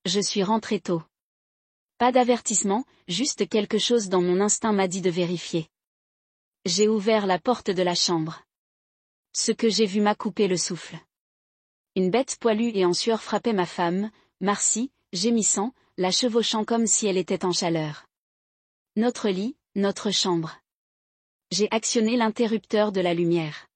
Je suis rentrée tôt. Pas d'avertissement, juste quelque chose dans mon instinct m'a dit de vérifier. J'ai ouvert la porte de la chambre. Ce que j'ai vu m'a coupé le souffle. Une bête poilue et en sueur frappait ma femme, Marcy, gémissant, la chevauchant comme si elle était en chaleur. Notre lit, notre chambre. J'ai actionné l'interrupteur de la lumière.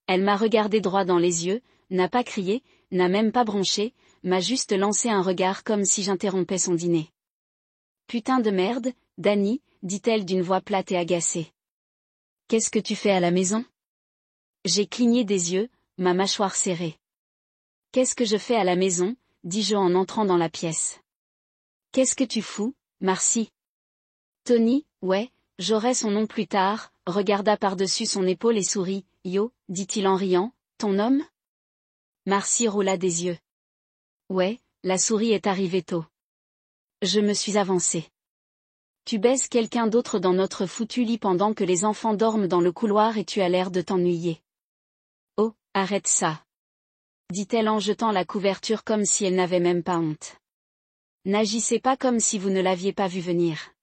Elle m'a regardé droit dans les yeux, n'a pas crié, n'a même pas bronché, m'a juste lancé un regard comme si j'interrompais son dîner. Putain de merde, Danny, dit-elle d'une voix plate et agacée. Qu'est-ce que tu fais à la maison? J'ai cligné des yeux, ma mâchoire serrée. Qu'est-ce que je fais à la maison, dis-je en entrant dans la pièce. Qu'est-ce que tu fous, Marcy? Tony, ouais, j'aurai son nom plus tard, regarda par-dessus son épaule et sourit. Yo, dit-il en riant, ton homme? Marcy roula des yeux. Ouais, la souris est arrivée tôt. Je me suis avancée. Tu baises quelqu'un d'autre dans notre foutu lit pendant que les enfants dorment dans le couloir et tu as l'air de t'ennuyer. Oh, arrête ça. Dit-elle en jetant la couverture comme si elle n'avait même pas honte. N'agissez pas comme si vous ne l'aviez pas vu venir.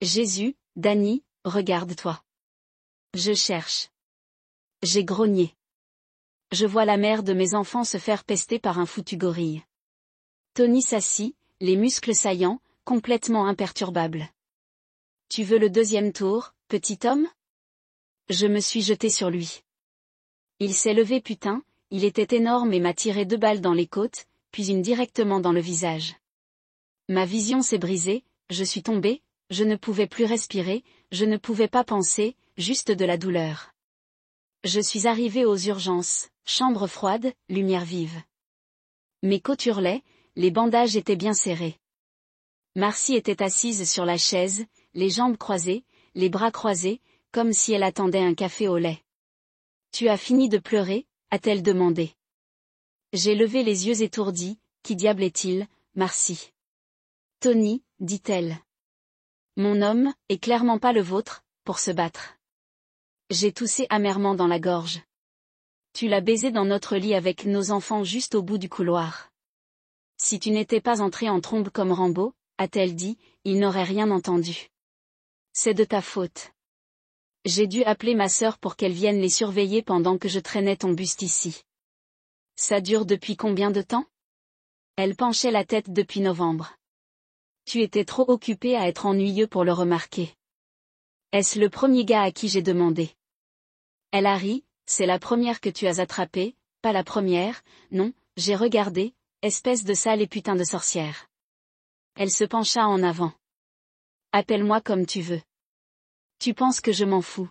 Jésus, Danny, regarde-toi. Je cherche. J'ai grogné. Je vois la mère de mes enfants se faire pester par un foutu gorille. Tony s'assit, les muscles saillants, complètement imperturbable. Tu veux le deuxième tour, petit homme? Je me suis jeté sur lui. Il s'est levé putain, il était énorme et m'a tiré 2 balles dans les côtes, puis une directement dans le visage. Ma vision s'est brisée, je suis tombée, je ne pouvais plus respirer, je ne pouvais pas penser, juste de la douleur. Je suis arrivée aux urgences, chambre froide, lumière vive. Mes côtes hurlaient, les bandages étaient bien serrés. Marcy était assise sur la chaise, les jambes croisées, les bras croisés, comme si elle attendait un café au lait. Tu as fini de pleurer, a-t-elle demandé. J'ai levé les yeux étourdis, qui diable est-il, Marcy? Tony, dit-elle. Mon homme, et clairement pas le vôtre, pour se battre. J'ai toussé amèrement dans la gorge. Tu l'as baisé dans notre lit avec nos enfants juste au bout du couloir. Si tu n'étais pas entré en trombe comme Rambo, a-t-elle dit, il n'aurait rien entendu. C'est de ta faute. J'ai dû appeler ma sœur pour qu'elle vienne les surveiller pendant que je traînais ton buste ici. Ça dure depuis combien de temps? Elle penchait la tête depuis novembre. Tu étais trop occupé à être ennuyeux pour le remarquer. Est-ce le premier gars à qui j'ai demandé? Elle a ri, c'est la première que tu as attrapée, pas la première, non, j'ai regardé, espèce de sale et putain de sorcière. Elle se pencha en avant. Appelle-moi comme tu veux. Tu penses que je m'en fous?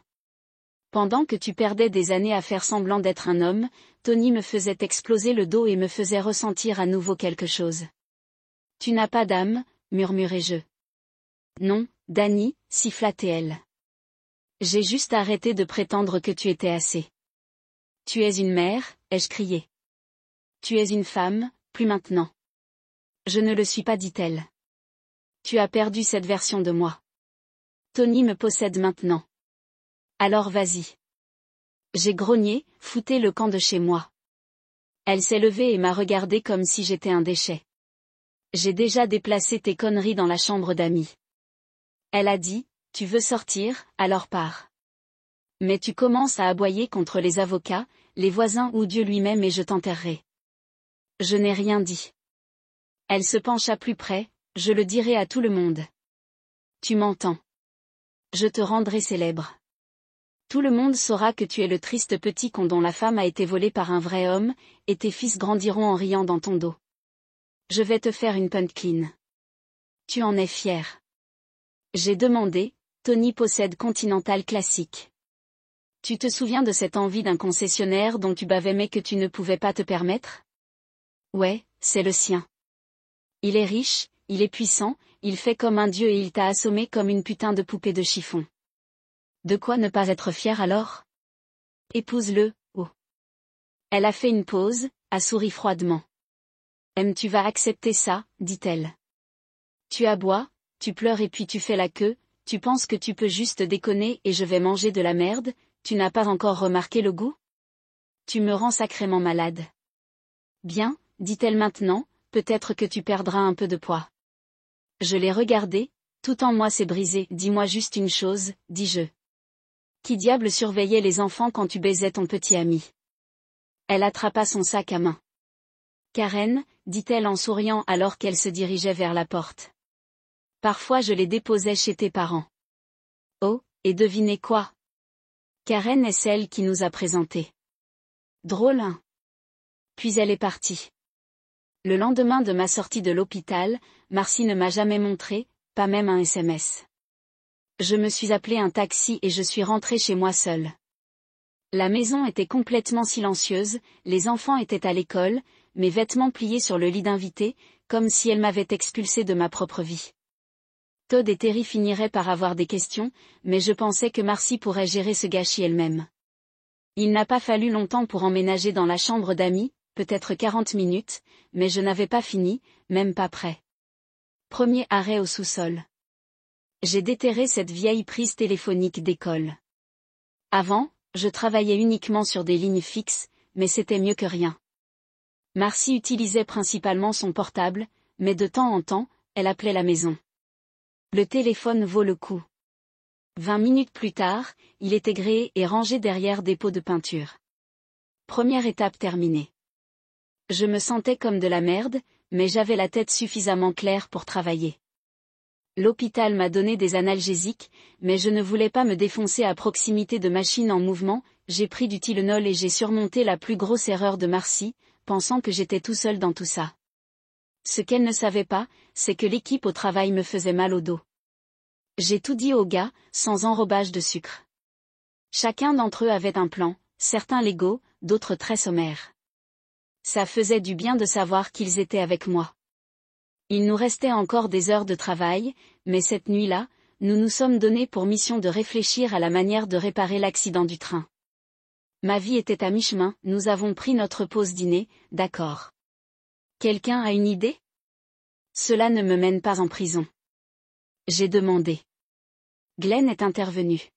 Pendant que tu perdais des années à faire semblant d'être un homme, Tony me faisait exploser le dos et me faisait ressentir à nouveau quelque chose. Tu n'as pas d'âme, murmurai-je. Non, Danny, siffla-t-elle. J'ai juste arrêté de prétendre que tu étais assez. Tu es une mère, ai-je crié. Tu es une femme, plus maintenant. Je ne le suis pas, dit-elle. Tu as perdu cette version de moi. Tony me possède maintenant. Alors vas-y. J'ai grogné, foutez le camp de chez moi. Elle s'est levée et m'a regardé comme si j'étais un déchet. J'ai déjà déplacé tes conneries dans la chambre d'amis. Elle a dit, tu veux sortir, alors pars. Mais tu commences à aboyer contre les avocats, les voisins ou Dieu lui-même et je t'enterrerai. Je n'ai rien dit. Elle se pencha plus près, je le dirai à tout le monde. Tu m'entends. Je te rendrai célèbre. Tout le monde saura que tu es le triste petit con dont la femme a été volée par un vrai homme, et tes fils grandiront en riant dans ton dos. Je vais te faire une pumpkin. Tu en es fier. J'ai demandé, Tony possède Continental classique. Tu te souviens de cette envie d'un concessionnaire dont tu bavais mais que tu ne pouvais pas te permettre? Ouais, c'est le sien. Il est riche, il est puissant, il fait comme un dieu et il t'a assommé comme une putain de poupée de chiffon. De quoi ne pas être fier alors? Épouse-le, oh. Elle a fait une pause, a souri froidement. Tu vas accepter ça, dit-elle. Tu aboies, tu pleures et puis tu fais la queue, tu penses que tu peux juste déconner et je vais manger de la merde, tu n'as pas encore remarqué le goût? Tu me rends sacrément malade. Bien, dit-elle maintenant, peut-être que tu perdras un peu de poids. Je l'ai regardé, tout en moi s'est brisé. Dis-moi juste une chose, dis-je. Qui diable surveillait les enfants quand tu baisais ton petit ami? Elle attrapa son sac à main. Karen, dit-elle en souriant alors qu'elle se dirigeait vers la porte. Parfois je les déposais chez tes parents. Oh, et devinez quoi? Karen est celle qui nous a présentés. Drôle, hein? Puis elle est partie. Le lendemain de ma sortie de l'hôpital, Marcy ne m'a jamais montré, pas même un SMS. Je me suis appelé un taxi et je suis rentrée chez moi seule. La maison était complètement silencieuse, les enfants étaient à l'école, mes vêtements pliés sur le lit d'invité, comme si elle m'avait expulsée de ma propre vie. Todd et Terry finiraient par avoir des questions, mais je pensais que Marcy pourrait gérer ce gâchis elle-même. Il n'a pas fallu longtemps pour emménager dans la chambre d'amis, peut-être 40 minutes, mais je n'avais pas fini, même pas prêt. Premier arrêt au sous-sol. J'ai déterré cette vieille prise téléphonique d'école. Avant, je travaillais uniquement sur des lignes fixes, mais c'était mieux que rien. Marcy utilisait principalement son portable, mais de temps en temps, elle appelait la maison. Le téléphone vaut le coup. 20 minutes plus tard, il était gréé et rangé derrière des pots de peinture. Première étape terminée. Je me sentais comme de la merde, mais j'avais la tête suffisamment claire pour travailler. L'hôpital m'a donné des analgésiques, mais je ne voulais pas me défoncer à proximité de machines en mouvement, j'ai pris du Tylenol et j'ai surmonté la plus grosse erreur de Marcy, pensant que j'étais tout seul dans tout ça. Ce qu'elle ne savait pas, c'est que l'équipe au travail me faisait mal au dos. J'ai tout dit aux gars, sans enrobage de sucre. Chacun d'entre eux avait un plan, certains légaux, d'autres très sommaires. Ça faisait du bien de savoir qu'ils étaient avec moi. Il nous restait encore des heures de travail, mais cette nuit-là, nous nous sommes donnés pour mission de réfléchir à la manière de réparer l'accident du train. Ma vie était à mi-chemin, nous avons pris notre pause dîner, d'accord. Quelqu'un a une idée? Cela ne me mène pas en prison. J'ai demandé. Glenn est intervenu.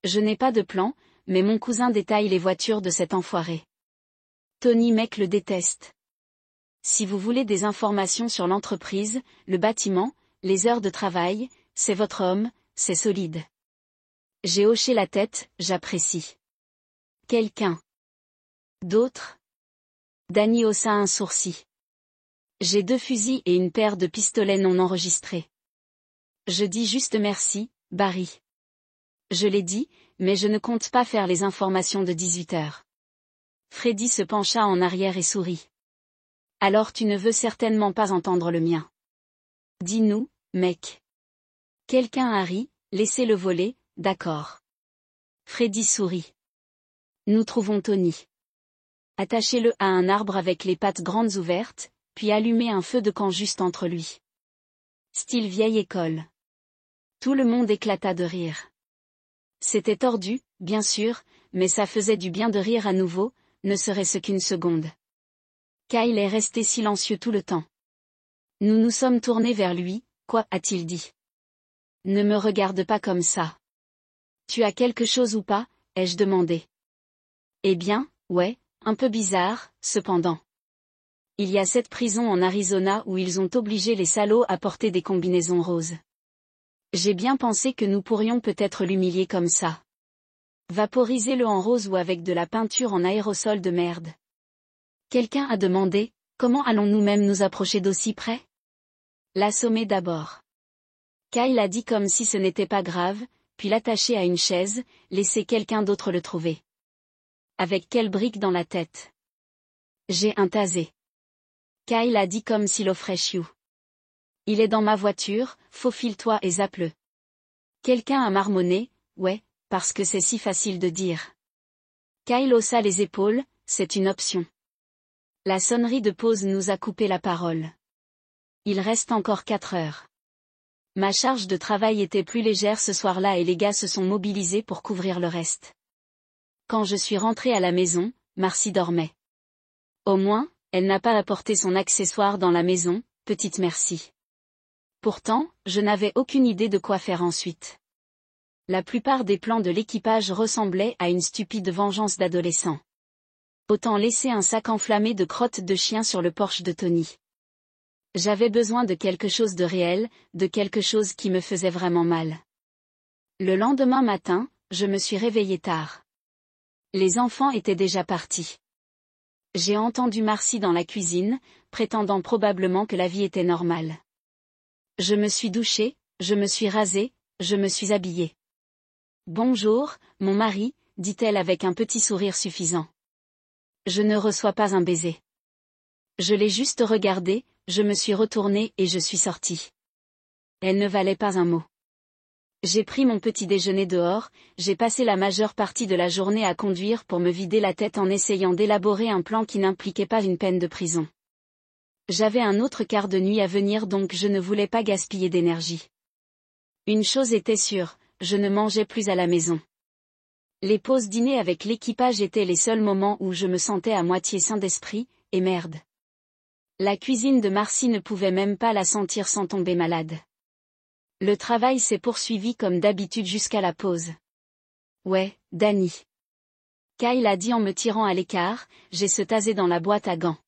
Je n'ai pas de plan, mais mon cousin détaille les voitures de cet enfoiré. Tony Meck le déteste. Si vous voulez des informations sur l'entreprise, le bâtiment, les heures de travail, c'est votre homme, c'est solide. J'ai hoché la tête, j'apprécie. Quelqu'un d'autre? Danny haussa un sourcil. J'ai 2 fusils et une paire de pistolets non enregistrés. Je dis juste merci, Barry. Je l'ai dit, mais je ne compte pas faire les informations de 18 heures. Freddy se pencha en arrière et sourit. Alors tu ne veux certainement pas entendre le mien. Dis-nous, mec. Quelqu'un a ri, laissez-le voler, d'accord. Freddy sourit. Nous trouvons Tony. Attachez-le à un arbre avec les pattes grandes ouvertes, puis allumez un feu de camp juste entre lui. Style vieille école. Tout le monde éclata de rire. C'était tordu, bien sûr, mais ça faisait du bien de rire à nouveau, ne serait-ce qu'une seconde. Kyle est resté silencieux tout le temps. Nous nous sommes tournés vers lui, quoi a-t-il dit? Ne me regarde pas comme ça. Tu as quelque chose ou pas, ai-je demandé. Eh bien, ouais, un peu bizarre, cependant. Il y a cette prison en Arizona où ils ont obligé les salauds à porter des combinaisons roses. J'ai bien pensé que nous pourrions peut-être l'humilier comme ça. Vaporisez-le en rose ou avec de la peinture en aérosol de merde. Quelqu'un a demandé, comment allons-nous même nous approcher d'aussi près? L'assommer d'abord. Kyle a dit comme si ce n'était pas grave, puis l'attacher à une chaise, laisser quelqu'un d'autre le trouver. Avec quelle brique dans la tête? J'ai un tasé. Kyle a dit comme s'il offrait chiou. Il est dans ma voiture, faufile-toi et zappe-le. Quelqu'un a marmonné, ouais, parce que c'est si facile de dire. Kyle haussa les épaules, c'est une option. La sonnerie de pause nous a coupé la parole. Il reste encore 4 heures. Ma charge de travail était plus légère ce soir-là et les gars se sont mobilisés pour couvrir le reste. Quand je suis rentrée à la maison, Marcy dormait. Au moins, elle n'a pas apporté son accessoire dans la maison, petite Merci. Pourtant, je n'avais aucune idée de quoi faire ensuite. La plupart des plans de l'équipage ressemblaient à une stupide vengeance d'adolescent. Autant laisser un sac enflammé de crottes de chien sur le porche de Tony. J'avais besoin de quelque chose de réel, de quelque chose qui me faisait vraiment mal. Le lendemain matin, je me suis réveillée tard. Les enfants étaient déjà partis. J'ai entendu Marcy dans la cuisine, prétendant probablement que la vie était normale. Je me suis douchée, je me suis rasée, je me suis habillée. Bonjour, mon mari, dit-elle avec un petit sourire suffisant. Je ne reçois pas un baiser. Je l'ai juste regardé, je me suis retournée et je suis sortie. Elle ne valait pas un mot. J'ai pris mon petit déjeuner dehors, j'ai passé la majeure partie de la journée à conduire pour me vider la tête en essayant d'élaborer un plan qui n'impliquait pas une peine de prison. J'avais un autre quart de nuit à venir donc je ne voulais pas gaspiller d'énergie. Une chose était sûre, je ne mangeais plus à la maison. Les pauses dîner avec l'équipage étaient les seuls moments où je me sentais à moitié sain d'esprit, et merde. La cuisine de Marcy ne pouvait même pas la sentir sans tomber malade. Le travail s'est poursuivi comme d'habitude jusqu'à la pause. Ouais, Danny. Kyle a dit en me tirant à l'écart, j'ai ce tasé dans la boîte à gants.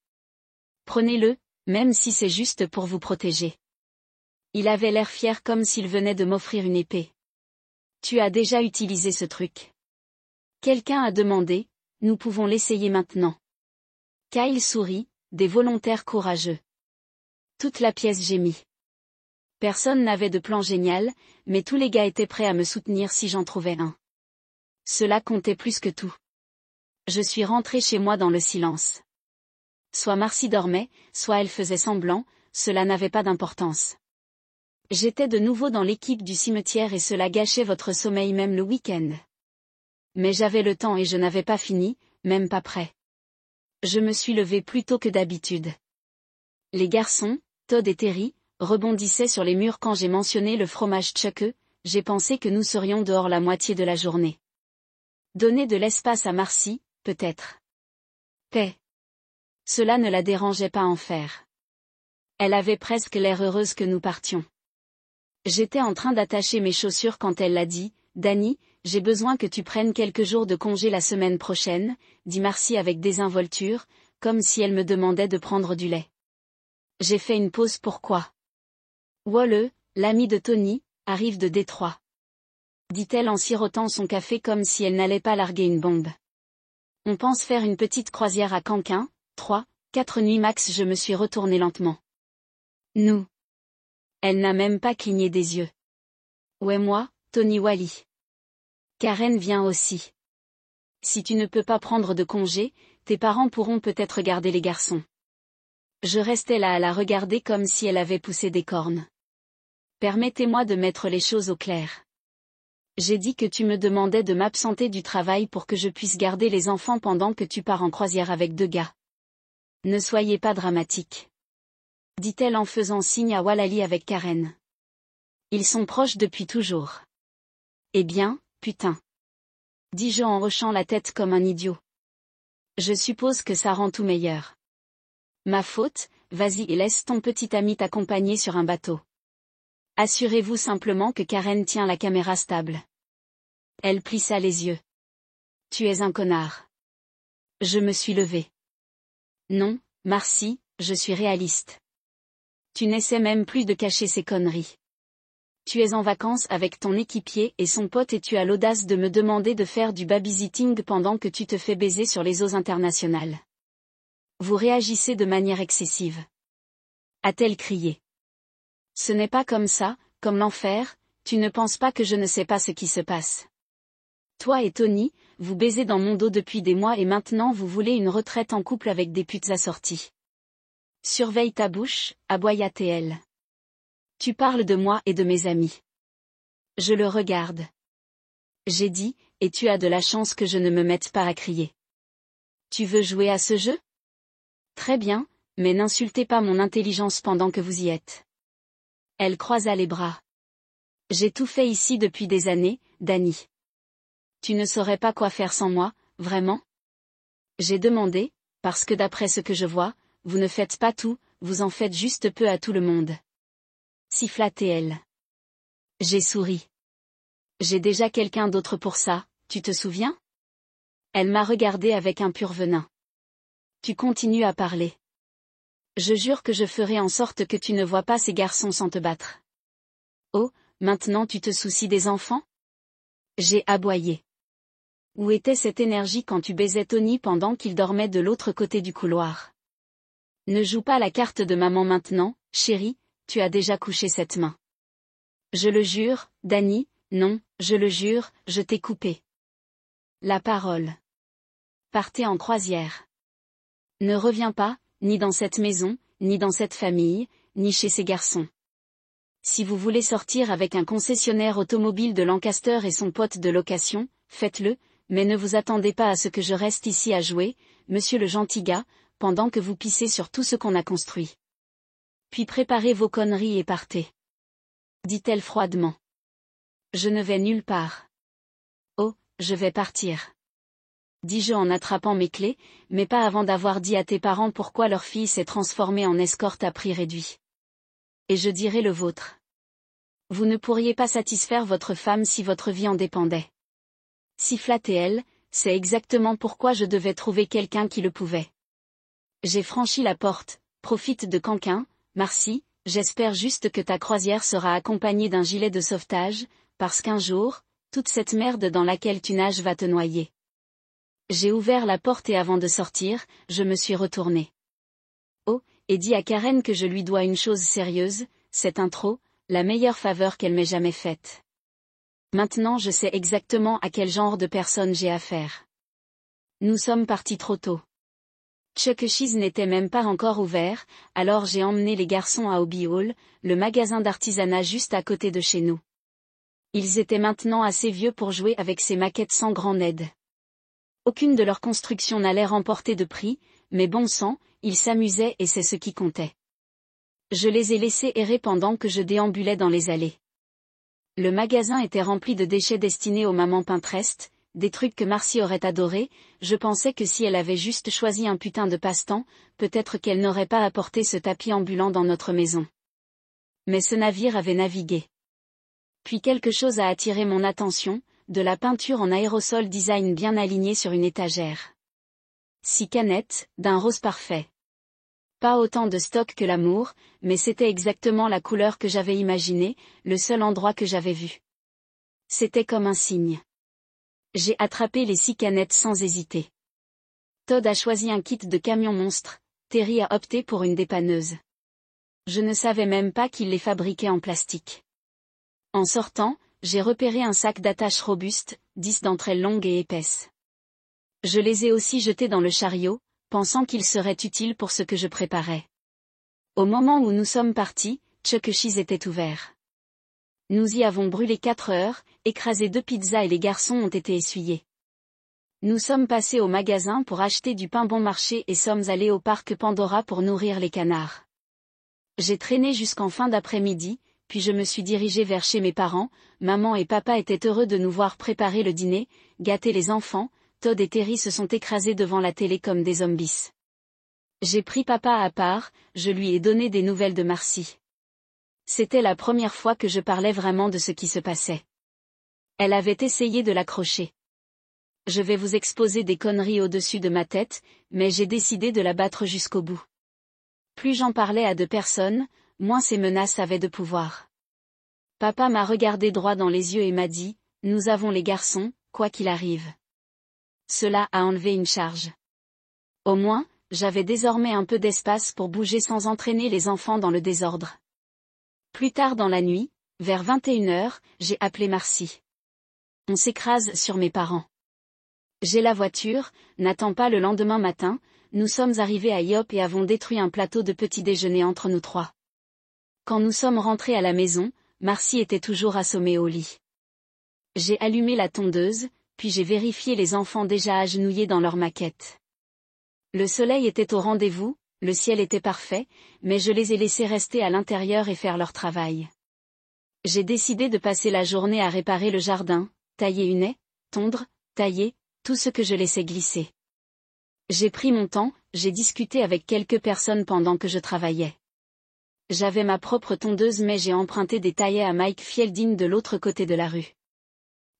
Prenez-le, même si c'est juste pour vous protéger. Il avait l'air fier comme s'il venait de m'offrir une épée. Tu as déjà utilisé ce truc. Quelqu'un a demandé, nous pouvons l'essayer maintenant. Kyle sourit, des volontaires courageux. Toute la pièce gémit. Personne n'avait de plan génial, mais tous les gars étaient prêts à me soutenir si j'en trouvais un. Cela comptait plus que tout. Je suis rentrée chez moi dans le silence. Soit Marcy dormait, soit elle faisait semblant, cela n'avait pas d'importance. J'étais de nouveau dans l'équipe du cimetière et cela gâchait votre sommeil même le week-end. Mais j'avais le temps et je n'avais pas fini, même pas prêt. Je me suis levée plus tôt que d'habitude. Les garçons, Todd et Terry, rebondissaient sur les murs quand j'ai mentionné le fromage Chuck, j'ai pensé que nous serions dehors la moitié de la journée. Donner de l'espace à Marcy, peut-être. Paix. Cela ne la dérangeait pas en faire. Elle avait presque l'air heureuse que nous partions. J'étais en train d'attacher mes chaussures quand elle l'a dit, Danny, j'ai besoin que tu prennes quelques jours de congé la semaine prochaine, dit Marcy avec désinvolture, comme si elle me demandait de prendre du lait. J'ai fait une pause pourquoi? Walle, l'ami de Tony, arrive de Détroit. Dit-elle en sirotant son café comme si elle n'allait pas larguer une bombe. On pense faire une petite croisière à Canquin, 3-4 nuits max. Je me suis retournée lentement. Nous. Elle n'a même pas cligné des yeux. Ouais moi, Tony Wally. Karen vient aussi. Si tu ne peux pas prendre de congé, tes parents pourront peut-être garder les garçons. Je restais là à la regarder comme si elle avait poussé des cornes. Permettez-moi de mettre les choses au clair. J'ai dit que tu me demandais de m'absenter du travail pour que je puisse garder les enfants pendant que tu pars en croisière avec 2 gars. Ne soyez pas dramatique. Dit-elle en faisant signe à Wallali avec Karen. Ils sont proches depuis toujours. Eh bien, putain. Dis-je en hochant la tête comme un idiot. Je suppose que ça rend tout meilleur. Ma faute, vas-y et laisse ton petit ami t'accompagner sur un bateau. Assurez-vous simplement que Karen tient la caméra stable. Elle plissa les yeux. Tu es un connard. Je me suis levée. Non, Marcy, je suis réaliste. Tu n'essaies même plus de cacher ces conneries. Tu es en vacances avec ton équipier et son pote et tu as l'audace de me demander de faire du babysitting pendant que tu te fais baiser sur les eaux internationales. Vous réagissez de manière excessive. A-t-elle crié. Ce n'est pas comme ça, comme l'enfer, tu ne penses pas que je ne sais pas ce qui se passe. Toi et Tony, vous baisez dans mon dos depuis des mois et maintenant vous voulez une retraite en couple avec des putes assorties. Surveille ta bouche, aboya TL. Tu parles de moi et de mes amis. Je le regarde. J'ai dit, et tu as de la chance que je ne me mette pas à crier. Tu veux jouer à ce jeu? Très bien, mais n'insultez pas mon intelligence pendant que vous y êtes. Elle croisa les bras. J'ai tout fait ici depuis des années, Danny. Tu ne saurais pas quoi faire sans moi, vraiment? J'ai demandé, parce que d'après ce que je vois, vous ne faites pas tout, vous en faites juste peu à tout le monde. Siffla-t-elle. J'ai souri. J'ai déjà quelqu'un d'autre pour ça, tu te souviens? Elle m'a regardé avec un pur venin. Tu continues à parler. Je jure que je ferai en sorte que tu ne vois pas ces garçons sans te battre. Oh, maintenant tu te soucies des enfants? J'ai aboyé. Où était cette énergie quand tu baisais Tony pendant qu'il dormait de l'autre côté du couloir? Ne joue pas la carte de maman maintenant, chérie, tu as déjà couché cette main. Je le jure, Danny, non, je le jure, je t'ai coupé la parole. Partez en croisière. Ne reviens pas, ni dans cette maison, ni dans cette famille, ni chez ces garçons. Si vous voulez sortir avec un concessionnaire automobile de Lancaster et son pote de location, faites-le, mais ne vous attendez pas à ce que je reste ici à jouer, monsieur le gentil gars, pendant que vous pissez sur tout ce qu'on a construit. Puis préparez vos conneries et partez. Dit-elle froidement. Je ne vais nulle part. Oh, je vais partir. Dis-je en attrapant mes clés, mais pas avant d'avoir dit à tes parents pourquoi leur fille s'est transformée en escorte à prix réduit. Et je dirai le vôtre. Vous ne pourriez pas satisfaire votre femme si votre vie en dépendait. Si flattée elle, c'est exactement pourquoi je devais trouver quelqu'un qui le pouvait. J'ai franchi la porte, profite de Canquin, Marcy, j'espère juste que ta croisière sera accompagnée d'un gilet de sauvetage, parce qu'un jour, toute cette merde dans laquelle tu nages va te noyer. J'ai ouvert la porte et avant de sortir, je me suis retournée. Oh, et dis à Karen que je lui dois une chose sérieuse, cette intro, la meilleure faveur qu'elle m'ait jamais faite. Maintenant je sais exactement à quel genre de personne j'ai affaire. Nous sommes partis trop tôt. Chuck E. Cheese n'était même pas encore ouvert, alors j'ai emmené les garçons à Hobby Hall, le magasin d'artisanat juste à côté de chez nous. Ils étaient maintenant assez vieux pour jouer avec ces maquettes sans grand aide. Aucune de leurs constructions n'allait remporter de prix, mais bon sang, ils s'amusaient et c'est ce qui comptait. Je les ai laissés errer pendant que je déambulais dans les allées. Le magasin était rempli de déchets destinés aux mamans Pinterest, des trucs que Marcy aurait adoré. Je pensais que si elle avait juste choisi un putain de passe-temps, peut-être qu'elle n'aurait pas apporté ce tapis ambulant dans notre maison. Mais ce navire avait navigué. Puis quelque chose a attiré mon attention, de la peinture en aérosol design bien alignée sur une étagère. 6 canettes, d'un rose parfait. Pas autant de stock que l'amour, mais c'était exactement la couleur que j'avais imaginée, le seul endroit que j'avais vu. C'était comme un signe. J'ai attrapé les 6 canettes sans hésiter. Todd a choisi un kit de camion monstre, Terry a opté pour une dépanneuse. Je ne savais même pas qu'il les fabriquait en plastique. En sortant, j'ai repéré un sac d'attache robuste, 10 d'entre elles longues et épaisses. Je les ai aussi jetées dans le chariot, pensant qu'ils seraient utiles pour ce que je préparais. Au moment où nous sommes partis, Chuck E. Cheese était ouvert. Nous y avons brûlé 4 heures, écrasé 2 pizzas et les garçons ont été essuyés. Nous sommes passés au magasin pour acheter du pain bon marché et sommes allés au parc Pandora pour nourrir les canards. J'ai traîné jusqu'en fin d'après-midi, puis je me suis dirigé vers chez mes parents. Maman et papa étaient heureux de nous voir préparer le dîner, gâter les enfants. Todd et Terry se sont écrasés devant la télé comme des zombies. J'ai pris papa à part, je lui ai donné des nouvelles de Marcy. C'était la première fois que je parlais vraiment de ce qui se passait. Elle avait essayé de l'accrocher. Je vais vous exposer des conneries au-dessus de ma tête, mais j'ai décidé de la battre jusqu'au bout. Plus j'en parlais à 2 personnes, moins ces menaces avaient de pouvoir. Papa m'a regardé droit dans les yeux et m'a dit, « Nous avons les garçons, quoi qu'il arrive. » Cela a enlevé une charge. Au moins, j'avais désormais un peu d'espace pour bouger sans entraîner les enfants dans le désordre. Plus tard dans la nuit, vers 21h, j'ai appelé Marcy. On s'écrase sur mes parents. J'ai la voiture, n'attends pas le lendemain matin, nous sommes arrivés à Yop et avons détruit un plateau de petit déjeuner entre nous 3. Quand nous sommes rentrés à la maison, Marcy était toujours assommée au lit. J'ai allumé la tondeuse, puis j'ai vérifié les enfants déjà agenouillés dans leur maquette. Le soleil était au rendez-vous, le ciel était parfait, mais je les ai laissés rester à l'intérieur et faire leur travail. J'ai décidé de passer la journée à réparer le jardin, tailler une haie, tondre, tailler, tout ce que je laissais glisser. J'ai pris mon temps, j'ai discuté avec quelques personnes pendant que je travaillais. J'avais ma propre tondeuse mais j'ai emprunté des taillets à Mike Fielding de l'autre côté de la rue.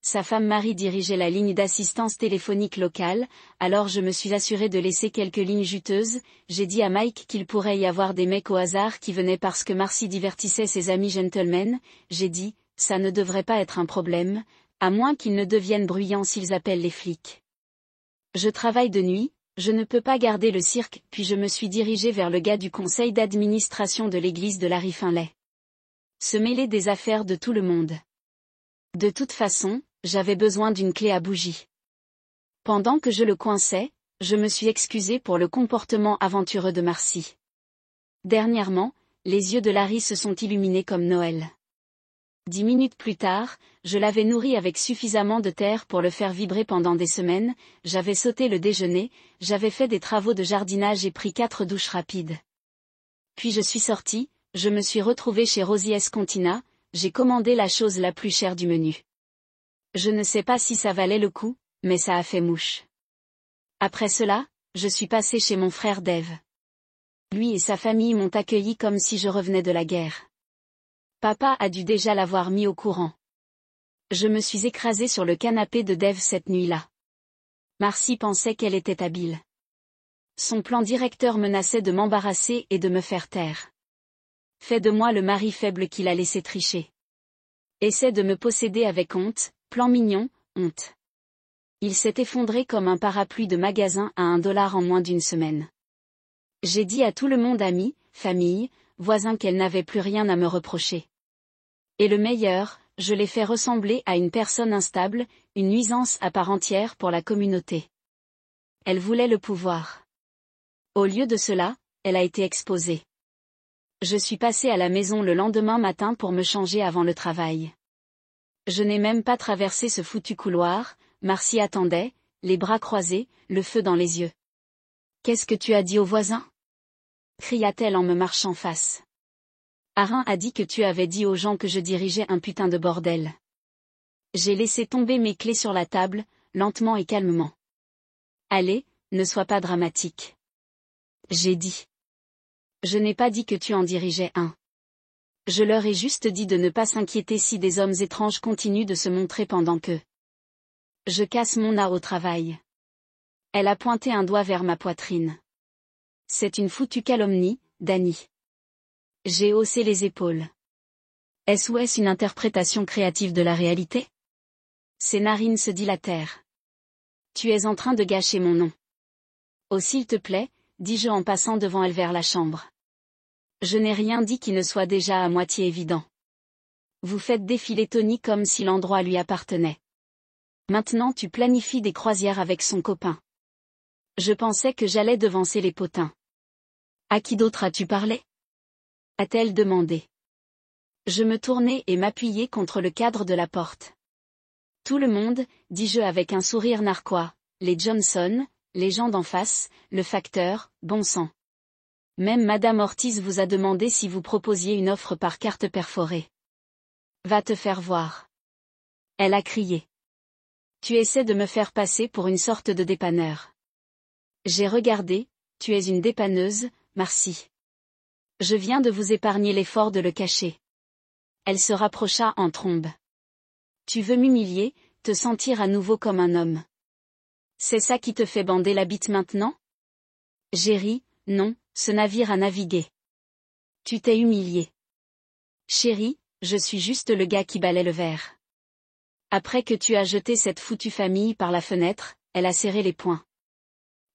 Sa femme Marie dirigeait la ligne d'assistance téléphonique locale, alors je me suis assurée de laisser quelques lignes juteuses. J'ai dit à Mike qu'il pourrait y avoir des mecs au hasard qui venaient parce que Marcy divertissait ses amis gentlemen. J'ai dit, ça ne devrait pas être un problème, à moins qu'ils ne deviennent bruyants s'ils appellent les flics. Je travaille de nuit, je ne peux pas garder le cirque, puis je me suis dirigée vers le gars du conseil d'administration de l'église de Larry Finlay. Se mêler des affaires de tout le monde. De toute façon, j'avais besoin d'une clé à bougie. Pendant que je le coinçais, je me suis excusée pour le comportement aventureux de Marcy. Dernièrement, les yeux de Larry se sont illuminés comme Noël. 10 minutes plus tard, je l'avais nourri avec suffisamment de terre pour le faire vibrer pendant des semaines, j'avais sauté le déjeuner, j'avais fait des travaux de jardinage et pris 4 douches rapides. Puis je suis sortie, je me suis retrouvée chez Rosie Escontina, j'ai commandé la chose la plus chère du menu. Je ne sais pas si ça valait le coup, mais ça a fait mouche. Après cela, je suis passée chez mon frère Dave. Lui et sa famille m'ont accueilli comme si je revenais de la guerre. Papa a dû déjà l'avoir mis au courant. Je me suis écrasée sur le canapé de Dave cette nuit-là. Marcy pensait qu'elle était habile. Son plan directeur menaçait de m'embarrasser et de me faire taire. Fais de moi le mari faible qu'il a laissé tricher. Essaie de me posséder avec honte, plan mignon, honte. Il s'est effondré comme un parapluie de magasin à $1 en moins d'une semaine. J'ai dit à tout le monde, amis, famille, voisins, qu'elle n'avait plus rien à me reprocher. Et le meilleur, je l'ai fait ressembler à une personne instable, une nuisance à part entière pour la communauté. Elle voulait le pouvoir. Au lieu de cela, elle a été exposée. Je suis passée à la maison le lendemain matin pour me changer avant le travail. Je n'ai même pas traversé ce foutu couloir, Marcy attendait, les bras croisés, le feu dans les yeux. « Qu'est-ce que tu as dit aux voisins ?» cria-t-elle en me marchant face. « Arin a dit que tu avais dit aux gens que je dirigeais un putain de bordel. » J'ai laissé tomber mes clés sur la table, lentement et calmement. « Allez, ne sois pas dramatique. » J'ai dit. « Je n'ai pas dit que tu en dirigeais un. Je leur ai juste dit de ne pas s'inquiéter si des hommes étranges continuent de se montrer pendant que je casse mon nez au travail. » Elle a pointé un doigt vers ma poitrine. « C'est une foutue calomnie, Danny. » J'ai haussé les épaules. Est-ce ou est-ce une interprétation créative de la réalité? Ses narines se dilatèrent. Tu es en train de gâcher mon nom. Oh s'il te plaît, dis-je en passant devant elle vers la chambre. Je n'ai rien dit qui ne soit déjà à moitié évident. Vous faites défiler Tony comme si l'endroit lui appartenait. Maintenant tu planifies des croisières avec son copain. Je pensais que j'allais devancer les potins. À qui d'autre as-tu parlé? A-t-elle demandé. Je me tournai et m'appuyai contre le cadre de la porte. Tout le monde, dis-je avec un sourire narquois, les Johnson, les gens d'en face, le facteur, bon sang. Même Madame Ortiz vous a demandé si vous proposiez une offre par carte perforée. Va te faire voir. Elle a crié. Tu essaies de me faire passer pour une sorte de dépanneur. J'ai regardé, tu es une dépanneuse, Marcy. Je viens de vous épargner l'effort de le cacher. Elle se rapprocha en trombe. Tu veux m'humilier, te sentir à nouveau comme un homme. C'est ça qui te fait bander la bite maintenant? J'ai ri, non, ce navire a navigué. Tu t'es humilié. Chérie, je suis juste le gars qui balait le verre. Après que tu as jeté cette foutue famille par la fenêtre, elle a serré les poings.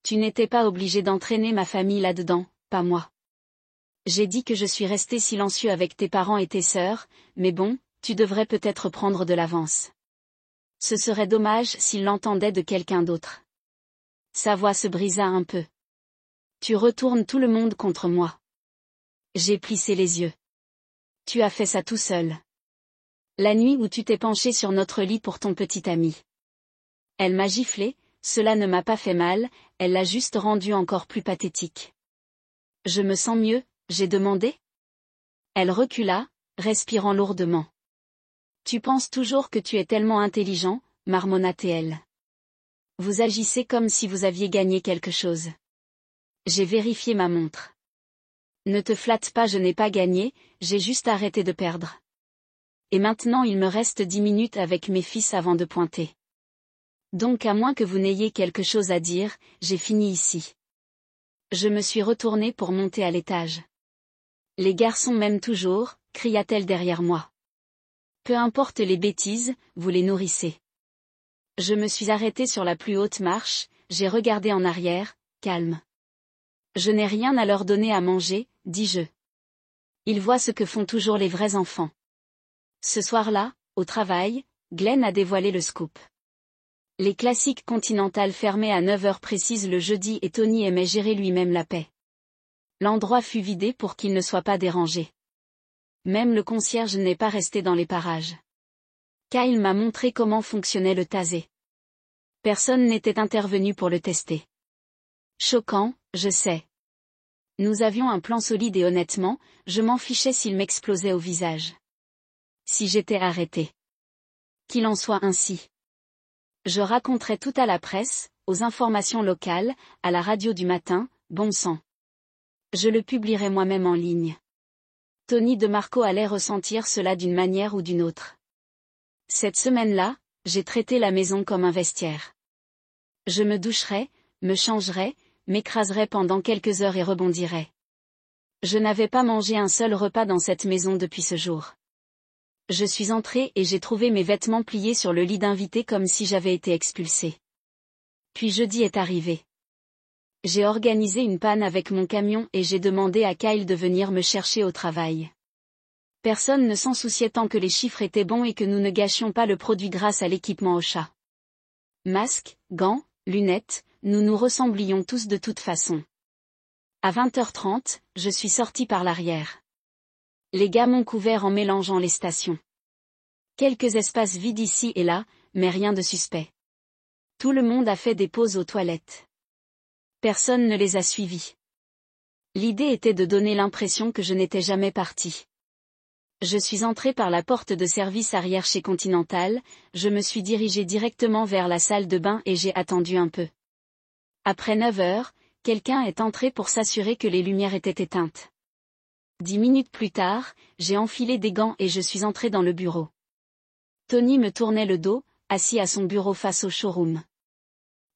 Tu n'étais pas obligé d'entraîner ma famille là-dedans, pas moi. J'ai dit que je suis resté silencieux avec tes parents et tes sœurs, mais bon, tu devrais peut-être prendre de l'avance. Ce serait dommage s'il l'entendait de quelqu'un d'autre. Sa voix se brisa un peu. Tu retournes tout le monde contre moi. J'ai plissé les yeux. Tu as fait ça tout seul. La nuit où tu t'es penché sur notre lit pour ton petit ami. Elle m'a giflé, cela ne m'a pas fait mal, elle l'a juste rendu encore plus pathétique. Je me sens mieux, j'ai demandé. Elle recula, respirant lourdement. Tu penses toujours que tu es tellement intelligent, marmonna-t-elle. Vous agissez comme si vous aviez gagné quelque chose. J'ai vérifié ma montre. Ne te flatte pas, je n'ai pas gagné, j'ai juste arrêté de perdre. Et maintenant il me reste 10 minutes avec mes fils avant de pointer. Donc à moins que vous n'ayez quelque chose à dire, j'ai fini ici. Je me suis retournée pour monter à l'étage. Les garçons m'aiment toujours, cria-t-elle derrière moi. Peu importe les bêtises, vous les nourrissez. Je me suis arrêtée sur la plus haute marche, j'ai regardé en arrière, calme. Je n'ai rien à leur donner à manger, dis-je. Ils voient ce que font toujours les vrais enfants. Ce soir-là, au travail, Glenn a dévoilé le scoop. Les classiques continentales fermaient à 9 heures précises le jeudi et Tony aimait gérer lui-même la paix. L'endroit fut vidé pour qu'il ne soit pas dérangé. Même le concierge n'est pas resté dans les parages. Kyle m'a montré comment fonctionnait le tasé. Personne n'était intervenu pour le tester. Choquant, je sais. Nous avions un plan solide et honnêtement, je m'en fichais s'il m'explosait au visage. Si j'étais arrêté. Qu'il en soit ainsi. Je raconterai tout à la presse, aux informations locales, à la radio du matin, bon sang. Je le publierai moi-même en ligne. Tony DeMarco allait ressentir cela d'une manière ou d'une autre. Cette semaine-là, j'ai traité la maison comme un vestiaire. Je me doucherais, me changerais, m'écraserais pendant quelques heures et rebondirais. Je n'avais pas mangé un seul repas dans cette maison depuis ce jour. Je suis entrée et j'ai trouvé mes vêtements pliés sur le lit d'invité comme si j'avais été expulsée. Puis jeudi est arrivé. J'ai organisé une panne avec mon camion et j'ai demandé à Kyle de venir me chercher au travail. Personne ne s'en souciait tant que les chiffres étaient bons et que nous ne gâchions pas le produit grâce à l'équipement Ocha. Masques, gants, lunettes, nous nous ressemblions tous de toute façon. À 20h30, je suis sortie par l'arrière. Les gars m'ont couvert en mélangeant les stations. Quelques espaces vides ici et là, mais rien de suspect. Tout le monde a fait des pauses aux toilettes. Personne ne les a suivis. L'idée était de donner l'impression que je n'étais jamais partie. Je suis entrée par la porte de service arrière chez Continental, je me suis dirigée directement vers la salle de bain et j'ai attendu un peu. Après 9 heures, quelqu'un est entré pour s'assurer que les lumières étaient éteintes. 10 minutes plus tard, j'ai enfilé des gants et je suis entrée dans le bureau. Tony me tournait le dos, assis à son bureau face au showroom.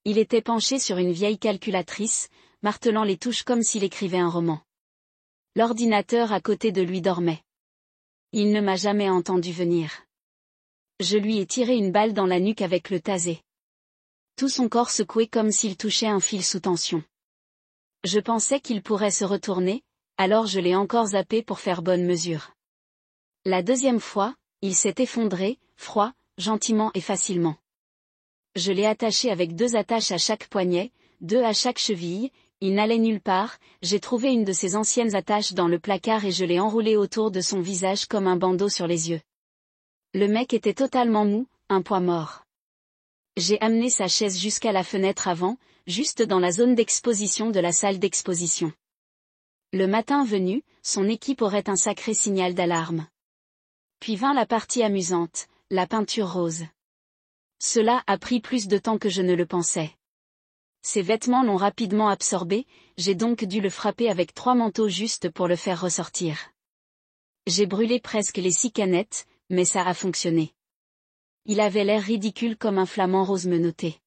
Il était penché sur une vieille calculatrice, martelant les touches comme s'il écrivait un roman. L'ordinateur à côté de lui dormait. Il ne m'a jamais entendu venir. Je lui ai tiré une balle dans la nuque avec le tasé. Tout son corps secouait comme s'il touchait un fil sous tension. Je pensais qu'il pourrait se retourner, alors je l'ai encore zappé pour faire bonne mesure. La deuxième fois, il s'est effondré, froid, gentiment et facilement. Je l'ai attaché avec 2 attaches à chaque poignet, 2 à chaque cheville, il n'allait nulle part, j'ai trouvé une de ses anciennes attaches dans le placard et je l'ai enroulée autour de son visage comme un bandeau sur les yeux. Le mec était totalement mou, un poids mort. J'ai amené sa chaise jusqu'à la fenêtre avant, juste dans la zone d'exposition de la salle d'exposition. Le matin venu, son équipe aurait un sacré signal d'alarme. Puis vint la partie amusante, la peinture rose. Cela a pris plus de temps que je ne le pensais. Ses vêtements l'ont rapidement absorbé, j'ai donc dû le frapper avec 3 manteaux juste pour le faire ressortir. J'ai brûlé presque les 6 canettes, mais ça a fonctionné. Il avait l'air ridicule comme un flamant rose menotté.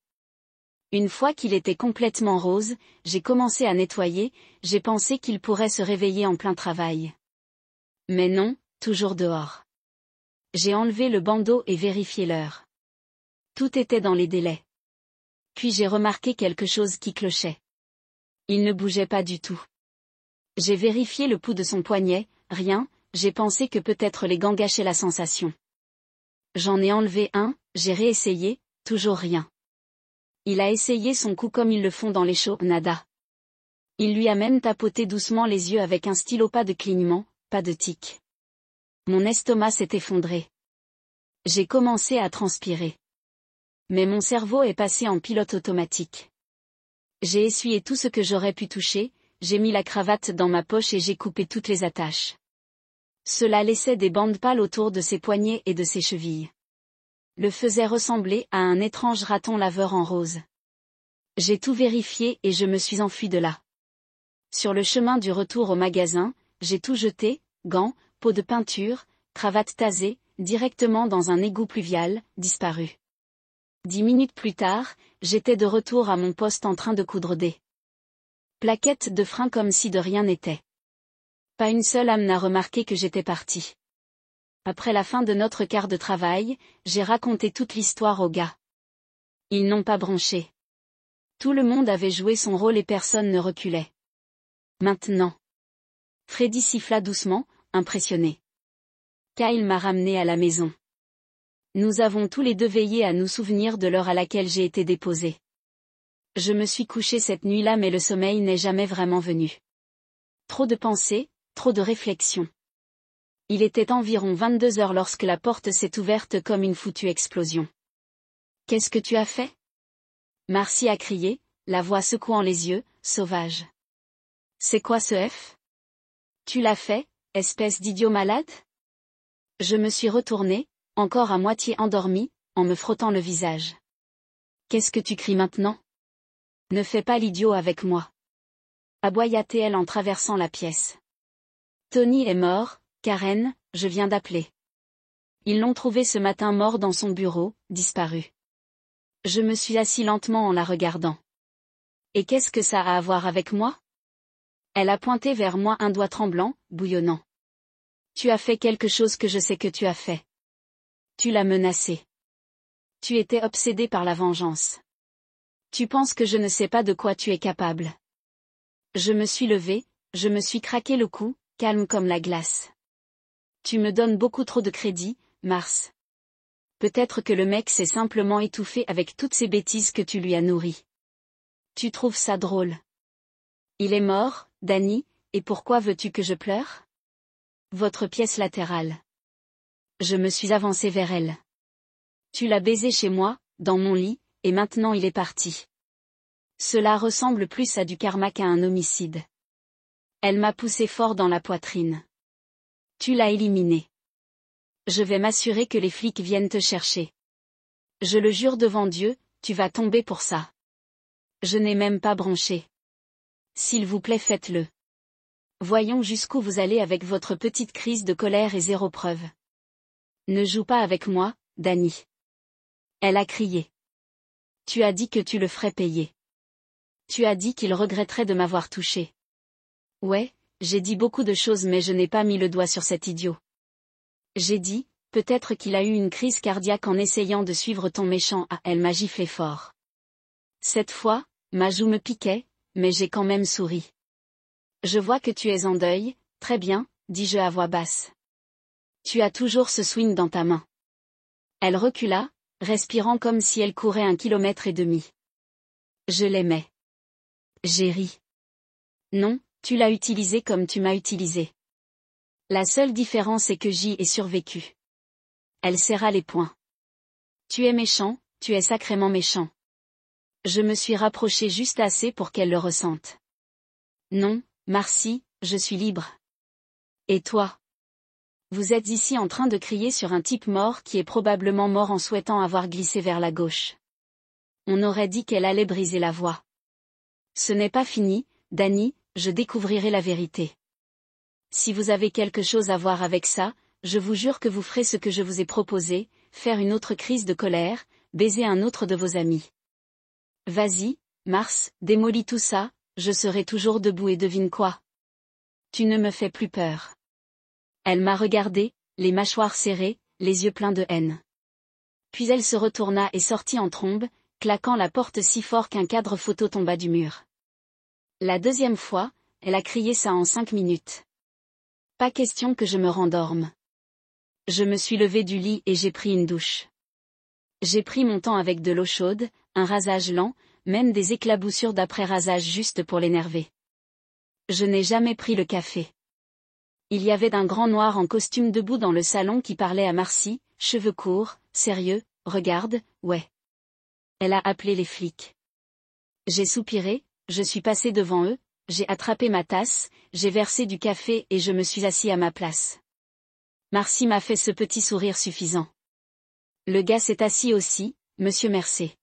Une fois qu'il était complètement rose, j'ai commencé à nettoyer, j'ai pensé qu'il pourrait se réveiller en plein travail. Mais non, toujours dehors. J'ai enlevé le bandeau et vérifié l'heure. Tout était dans les délais. Puis j'ai remarqué quelque chose qui clochait. Il ne bougeait pas du tout. J'ai vérifié le pouls de son poignet, rien, j'ai pensé que peut-être les gants gâchaient la sensation. J'en ai enlevé un, j'ai réessayé, toujours rien. Il a essayé son coup comme ils le font dans les shows, nada. Il lui a même tapoté doucement les yeux avec un stylo, pas de clignement, pas de tic. Mon estomac s'est effondré. J'ai commencé à transpirer. Mais mon cerveau est passé en pilote automatique. J'ai essuyé tout ce que j'aurais pu toucher, j'ai mis la cravate dans ma poche et j'ai coupé toutes les attaches. Cela laissait des bandes pâles autour de ses poignets et de ses chevilles. Le faisait ressembler à un étrange raton laveur en rose. J'ai tout vérifié et je me suis enfui de là. Sur le chemin du retour au magasin, j'ai tout jeté, gants, pots de peinture, cravate tasée, directement dans un égout pluvial, disparu. 10 minutes plus tard, j'étais de retour à mon poste en train de coudre des plaquettes de frein comme si de rien n'était. Pas une seule âme n'a remarqué que j'étais parti. Après la fin de notre quart de travail, j'ai raconté toute l'histoire aux gars. Ils n'ont pas bronché. Tout le monde avait joué son rôle et personne ne reculait. Maintenant. Freddy siffla doucement, impressionné. Kyle m'a ramené à la maison. Nous avons tous les deux veillé à nous souvenir de l'heure à laquelle j'ai été déposé. Je me suis couché cette nuit-là mais le sommeil n'est jamais vraiment venu. Trop de pensées, trop de réflexions. Il était environ 22 heures lorsque la porte s'est ouverte comme une foutue explosion. « Qu'est-ce que tu as fait ?» Marcy a crié, la voix secouant les yeux, sauvage. « C'est quoi ce F ? Tu l'as fait, espèce d'idiot malade ?» Je me suis retournée, encore à moitié endormie, en me frottant le visage. « Qu'est-ce que tu cries maintenant ? Ne fais pas l'idiot avec moi. » aboya-t-elle en traversant la pièce. Tony est mort, Karen, je viens d'appeler. Ils l'ont trouvé ce matin mort dans son bureau, disparu. Je me suis assis lentement en la regardant. Et qu'est-ce que ça a à voir avec moi ? Elle a pointé vers moi un doigt tremblant, bouillonnant. Tu as fait quelque chose que je sais que tu as fait. Tu l'as menacé. Tu étais obsédé par la vengeance. Tu penses que je ne sais pas de quoi tu es capable. Je me suis levée, je me suis craqué le cou, calme comme la glace. Tu me donnes beaucoup trop de crédit, Mars. Peut-être que le mec s'est simplement étouffé avec toutes ces bêtises que tu lui as nourries. Tu trouves ça drôle. Il est mort, Danny, et pourquoi veux-tu que je pleure ? Votre pièce latérale. Je me suis avancée vers elle. Tu l'as baisé chez moi, dans mon lit, et maintenant il est parti. Cela ressemble plus à du karma qu'à un homicide. Elle m'a poussé fort dans la poitrine. Tu l'as éliminé. Je vais m'assurer que les flics viennent te chercher. Je le jure devant Dieu, tu vas tomber pour ça. Je n'ai même pas bronché. S'il vous plaît, faites-le. Voyons jusqu'où vous allez avec votre petite crise de colère et zéro preuve. Ne joue pas avec moi, Danny. Elle a crié. Tu as dit que tu le ferais payer. Tu as dit qu'il regretterait de m'avoir touché. Ouais, j'ai dit beaucoup de choses mais je n'ai pas mis le doigt sur cet idiot. J'ai dit, peut-être qu'il a eu une crise cardiaque en essayant de suivre ton méchant. Ah, elle m'a giflé fort. Cette fois, ma joue me piquait, mais j'ai quand même souri. Je vois que tu es en deuil, très bien, dis-je à voix basse. Tu as toujours ce swing dans ta main. Elle recula, respirant comme si elle courait 1,5 kilomètre. Je l'aimais. J'ai ri. Non, tu l'as utilisé comme tu m'as utilisé. La seule différence est que j'y ai survécu. Elle serra les poings. Tu es méchant, tu es sacrément méchant. Je me suis rapprochée juste assez pour qu'elle le ressente. Non, Marcy, je suis libre. Et toi ? Vous êtes ici en train de crier sur un type mort qui est probablement mort en souhaitant avoir glissé vers la gauche. On aurait dit qu'elle allait briser la voie. Ce n'est pas fini, Danny, je découvrirai la vérité. Si vous avez quelque chose à voir avec ça, je vous jure que vous ferez ce que je vous ai proposé, faire une autre crise de colère, baiser un autre de vos amis. Vas-y, Mars, démolis tout ça, je serai toujours debout et devine quoi ? Tu ne me fais plus peur. Elle m'a regardé, les mâchoires serrées, les yeux pleins de haine. Puis elle se retourna et sortit en trombe, claquant la porte si fort qu'un cadre photo tomba du mur. La deuxième fois, elle a crié ça en 5 minutes. Pas question que je me rendorme. Je me suis levée du lit et j'ai pris une douche. J'ai pris mon temps avec de l'eau chaude, un rasage lent, même des éclaboussures d'après-rasage juste pour l'énerver. Je n'ai jamais pris le café. Il y avait un grand noir en costume debout dans le salon qui parlait à Marcy, cheveux courts, sérieux, regarde, ouais. Elle a appelé les flics. J'ai soupiré, je suis passé devant eux, j'ai attrapé ma tasse, j'ai versé du café et je me suis assis à ma place. Marcy m'a fait ce petit sourire suffisant. Le gars s'est assis aussi, Monsieur Mercé.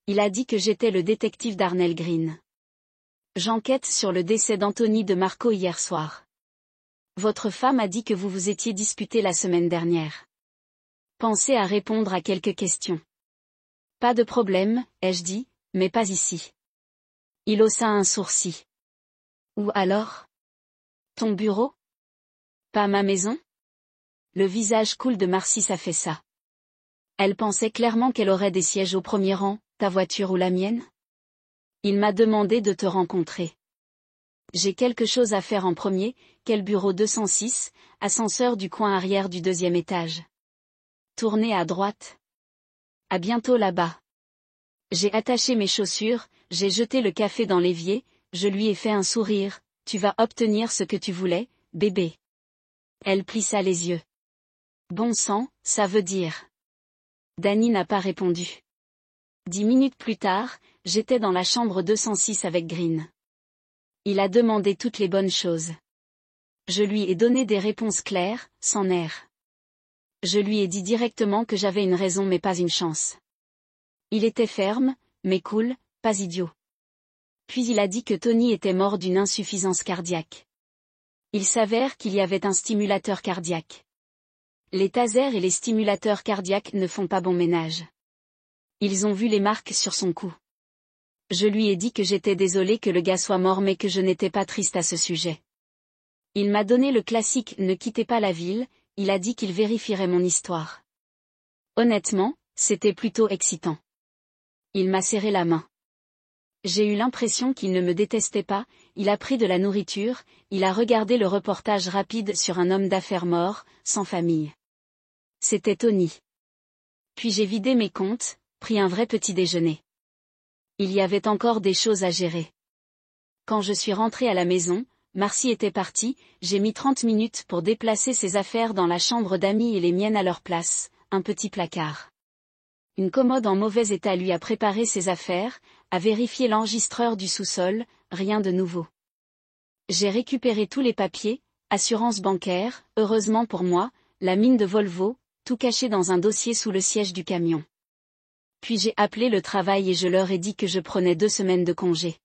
Il a dit que j'étais le détective d'Arnell Green. J'enquête sur le décès d'Anthony de Marco hier soir. Votre femme a dit que vous vous étiez disputé la semaine dernière. pensé à répondre à quelques questions. Pas de problème, ai-je dit, mais pas ici. Il haussa un sourcil. Où alors? Ton bureau? Pas ma maison? Le visage cool de Marcy s'affaissa. Elle pensait clairement qu'elle aurait des sièges au premier rang, ta voiture ou la mienne? Il m'a demandé de te rencontrer. J'ai quelque chose à faire en premier, quel bureau 206, ascenseur du coin arrière du 2e étage. Tournez à droite. À bientôt là-bas. J'ai attaché mes chaussures, j'ai jeté le café dans l'évier, je lui ai fait un sourire, tu vas obtenir ce que tu voulais, bébé. Elle plissa les yeux. Bon sang, ça veut dire. Danny n'a pas répondu. 10 minutes plus tard, j'étais dans la chambre 206 avec Green. Il a demandé toutes les bonnes choses. Je lui ai donné des réponses claires, sans nerfs. Je lui ai dit directement que j'avais une raison mais pas une chance. Il était ferme, mais cool, pas idiot. Puis il a dit que Tony était mort d'une insuffisance cardiaque. Il s'avère qu'il y avait un stimulateur cardiaque. Les tasers et les stimulateurs cardiaques ne font pas bon ménage. Ils ont vu les marques sur son cou. Je lui ai dit que j'étais désolé que le gars soit mort mais que je n'étais pas triste à ce sujet. Il m'a donné le classique « Ne quittez pas la ville », il a dit qu'il vérifierait mon histoire. Honnêtement, c'était plutôt excitant. Il m'a serré la main. J'ai eu l'impression qu'il ne me détestait pas, il a pris de la nourriture, il a regardé le reportage rapide sur un homme d'affaires mort, sans famille. C'était Tony. Puis j'ai vidé mes comptes, pris un vrai petit déjeuner. Il y avait encore des choses à gérer. Quand je suis rentrée à la maison, Marcy était partie, j'ai mis 30 minutes pour déplacer ses affaires dans la chambre d'amis et les miennes à leur place, un petit placard. Une commode en mauvais état lui a préparé ses affaires, a vérifié l'enregistreur du sous-sol, rien de nouveau. J'ai récupéré tous les papiers, assurance bancaire, heureusement pour moi, la mine de Volvo, tout caché dans un dossier sous le siège du camion. Puis j'ai appelé le travail et je leur ai dit que je prenais 2 semaines de congé.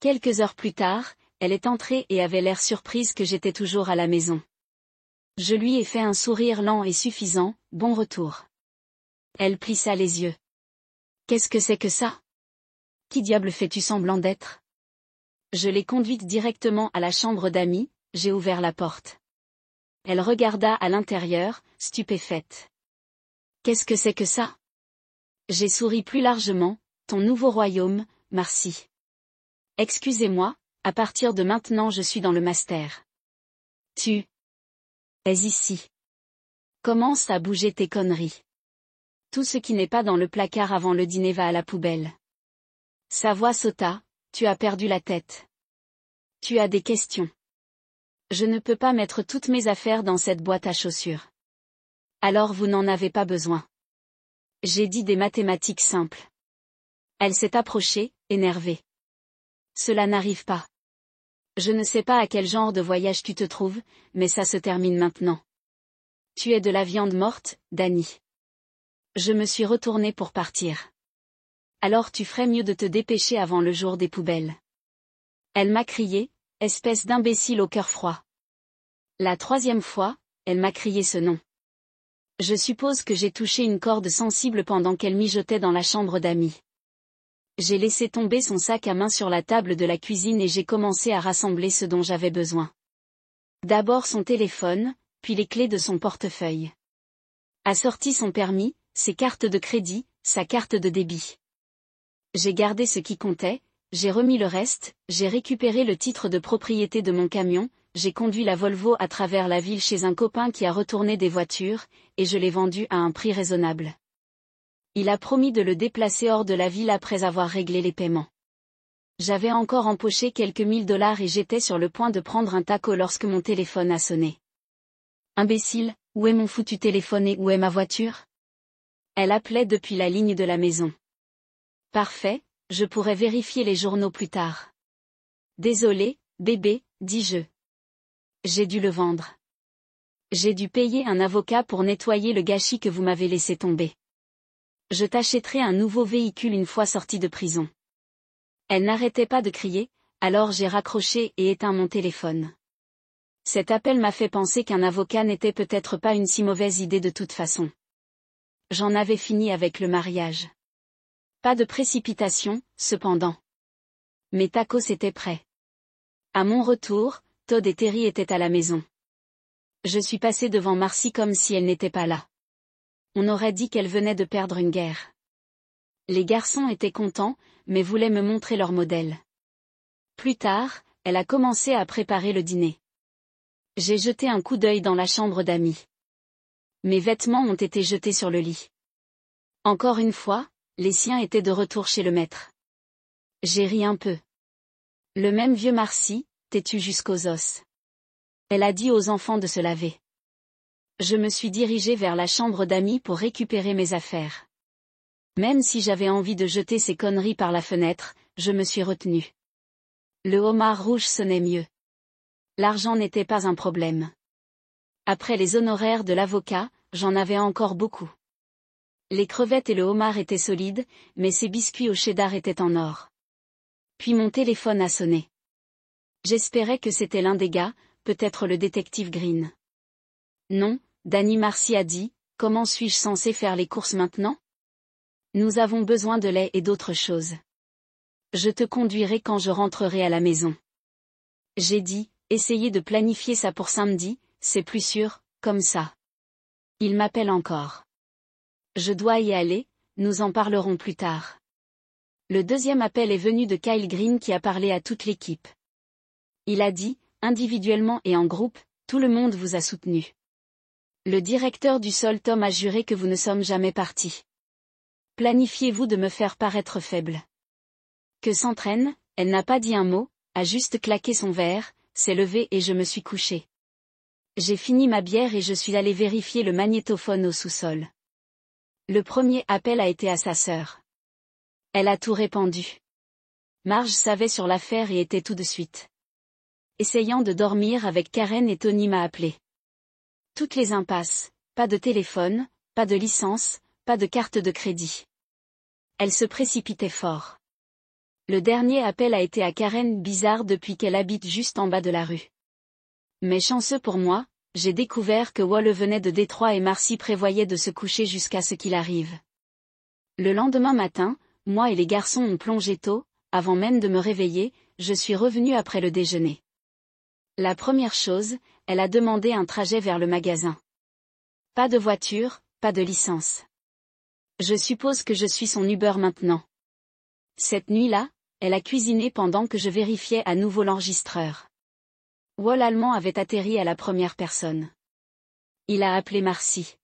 Quelques heures plus tard, elle est entrée et avait l'air surprise que j'étais toujours à la maison. Je lui ai fait un sourire lent et suffisant, bon retour. Elle plissa les yeux. Qu'est-ce que c'est que ça? Qui diable fais-tu semblant d'être? Je l'ai conduite directement à la chambre d'amis, j'ai ouvert la porte. Elle regarda à l'intérieur, stupéfaite. Qu'est-ce que c'est que ça? J'ai souri plus largement, ton nouveau royaume, Marcy. Excusez-moi, à partir de maintenant je suis dans le master. Tu es ici. Commence à bouger tes conneries. Tout ce qui n'est pas dans le placard avant le dîner va à la poubelle. Sa voix sauta, tu as perdu la tête. Tu as des questions. Je ne peux pas mettre toutes mes affaires dans cette boîte à chaussures. Alors vous n'en avez pas besoin. J'ai dit des mathématiques simples. Elle s'est approchée, énervée. Cela n'arrive pas. Je ne sais pas à quel genre de voyage tu te trouves, mais ça se termine maintenant. Tu es de la viande morte, Danny. Je me suis retournée pour partir. Alors tu ferais mieux de te dépêcher avant le jour des poubelles. Elle m'a crié, espèce d'imbécile au cœur froid. La 3e fois, elle m'a crié ce nom. Je suppose que j'ai touché une corde sensible pendant qu'elle mijotait dans la chambre d'amis. J'ai laissé tomber son sac à main sur la table de la cuisine et j'ai commencé à rassembler ce dont j'avais besoin. D'abord son téléphone, puis les clés de son portefeuille. A sorti son permis, ses cartes de crédit, sa carte de débit. J'ai gardé ce qui comptait, j'ai remis le reste, j'ai récupéré le titre de propriété de mon camion, j'ai conduit la Volvo à travers la ville chez un copain qui a retourné des voitures, et je l'ai vendu à un prix raisonnable. Il a promis de le déplacer hors de la ville après avoir réglé les paiements. J'avais encore empoché quelques $1000 et j'étais sur le point de prendre un taco lorsque mon téléphone a sonné. Imbécile, où est mon foutu téléphone et où est ma voiture? Elle appelait depuis la ligne de la maison. Parfait, je pourrais vérifier les journaux plus tard. Désolé, bébé, dis-je. J'ai dû le vendre. J'ai dû payer un avocat pour nettoyer le gâchis que vous m'avez laissé tomber. Je t'achèterai un nouveau véhicule une fois sorti de prison. Elle n'arrêtait pas de crier, alors j'ai raccroché et éteint mon téléphone. Cet appel m'a fait penser qu'un avocat n'était peut-être pas une si mauvaise idée de toute façon. J'en avais fini avec le mariage. Pas de précipitation, cependant. Mes tacos étaient prêts. À mon retour, Todd et Terry étaient à la maison. Je suis passé devant Marcy comme si elle n'était pas là. On aurait dit qu'elle venait de perdre une guerre. Les garçons étaient contents, mais voulaient me montrer leur modèle. Plus tard, elle a commencé à préparer le dîner. J'ai jeté un coup d'œil dans la chambre d'amis. Mes vêtements ont été jetés sur le lit. Encore une fois, les siens étaient de retour chez le maître. J'ai ri un peu. Le même vieux Marcy, têtu jusqu'aux os. Elle a dit aux enfants de se laver. Je me suis dirigé vers la chambre d'amis pour récupérer mes affaires. Même si j'avais envie de jeter ces conneries par la fenêtre, je me suis retenu. Le homard rouge sonnait mieux. L'argent n'était pas un problème. Après les honoraires de l'avocat, j'en avais encore beaucoup. Les crevettes et le homard étaient solides, mais ces biscuits au cheddar étaient en or. Puis mon téléphone a sonné. J'espérais que c'était l'un des gars, peut-être le détective Green. Non, Danny Marcy a dit, comment suis-je censé faire les courses maintenant? Nous avons besoin de lait et d'autres choses. Je te conduirai quand je rentrerai à la maison. J'ai dit, essayez de planifier ça pour samedi, c'est plus sûr, comme ça. Il m'appelle encore. Je dois y aller, nous en parlerons plus tard. Le deuxième appel est venu de Kyle Green qui a parlé à toute l'équipe. Il a dit, individuellement et en groupe, tout le monde vous a soutenu. Le directeur du sol Tom a juré que vous ne sommes jamais partis. Planifiez-vous de me faire paraître faible. Que s'entraîne, elle n'a pas dit un mot, a juste claqué son verre, s'est levée et je me suis couché. J'ai fini ma bière et je suis allé vérifier le magnétophone au sous-sol. Le premier appel a été à sa sœur. Elle a tout répandu. Marge savait sur l'affaire et était tout de suite. Essayant de dormir avec Karen et Tony m'a appelé. Toutes les impasses, pas de téléphone, pas de licence, pas de carte de crédit. Elle se précipitait fort. Le dernier appel a été à Karen bizarre depuis qu'elle habite juste en bas de la rue. Mais chanceux pour moi, j'ai découvert que Wally venait de Détroit et Marcy prévoyait de se coucher jusqu'à ce qu'il arrive. Le lendemain matin, moi et les garçons ont plongé tôt, avant même de me réveiller, je suis revenu après le déjeuner. La première chose, elle a demandé un trajet vers le magasin. Pas de voiture, pas de licence. Je suppose que je suis son Uber maintenant. Cette nuit-là, elle a cuisiné pendant que je vérifiais à nouveau l'enregistreur. Wall allemand avait atterri à la première personne. Il a appelé Marcy.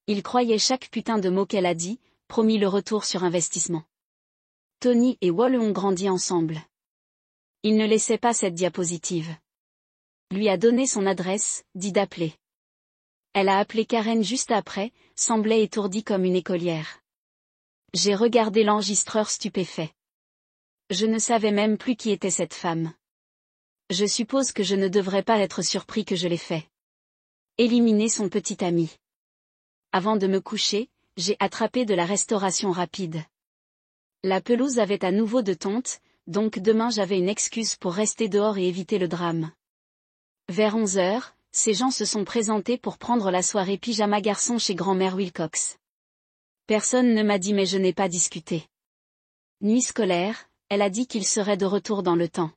Il croyait chaque putain de mot qu'elle a dit, promis le retour sur investissement. Tony et Wall ont grandi ensemble. Il ne laissait pas cette diapositive. Lui a donné son adresse, dit d'appeler. Elle a appelé Karen juste après, semblait étourdie comme une écolière. J'ai regardé l'enregistreur stupéfait. Je ne savais même plus qui était cette femme. Je suppose que je ne devrais pas être surpris que je l'ai fait. Éliminer son petit ami. Avant de me coucher, j'ai attrapé de la restauration rapide. La pelouse avait à nouveau de tonte, donc demain j'avais une excuse pour rester dehors et éviter le drame. Vers 11h, ces gens se sont présentés pour prendre la soirée pyjama garçon chez grand-mère Wilcox. Personne ne m'a dit mais je n'ai pas discuté. Nuit scolaire, elle a dit qu'il serait de retour dans le temps.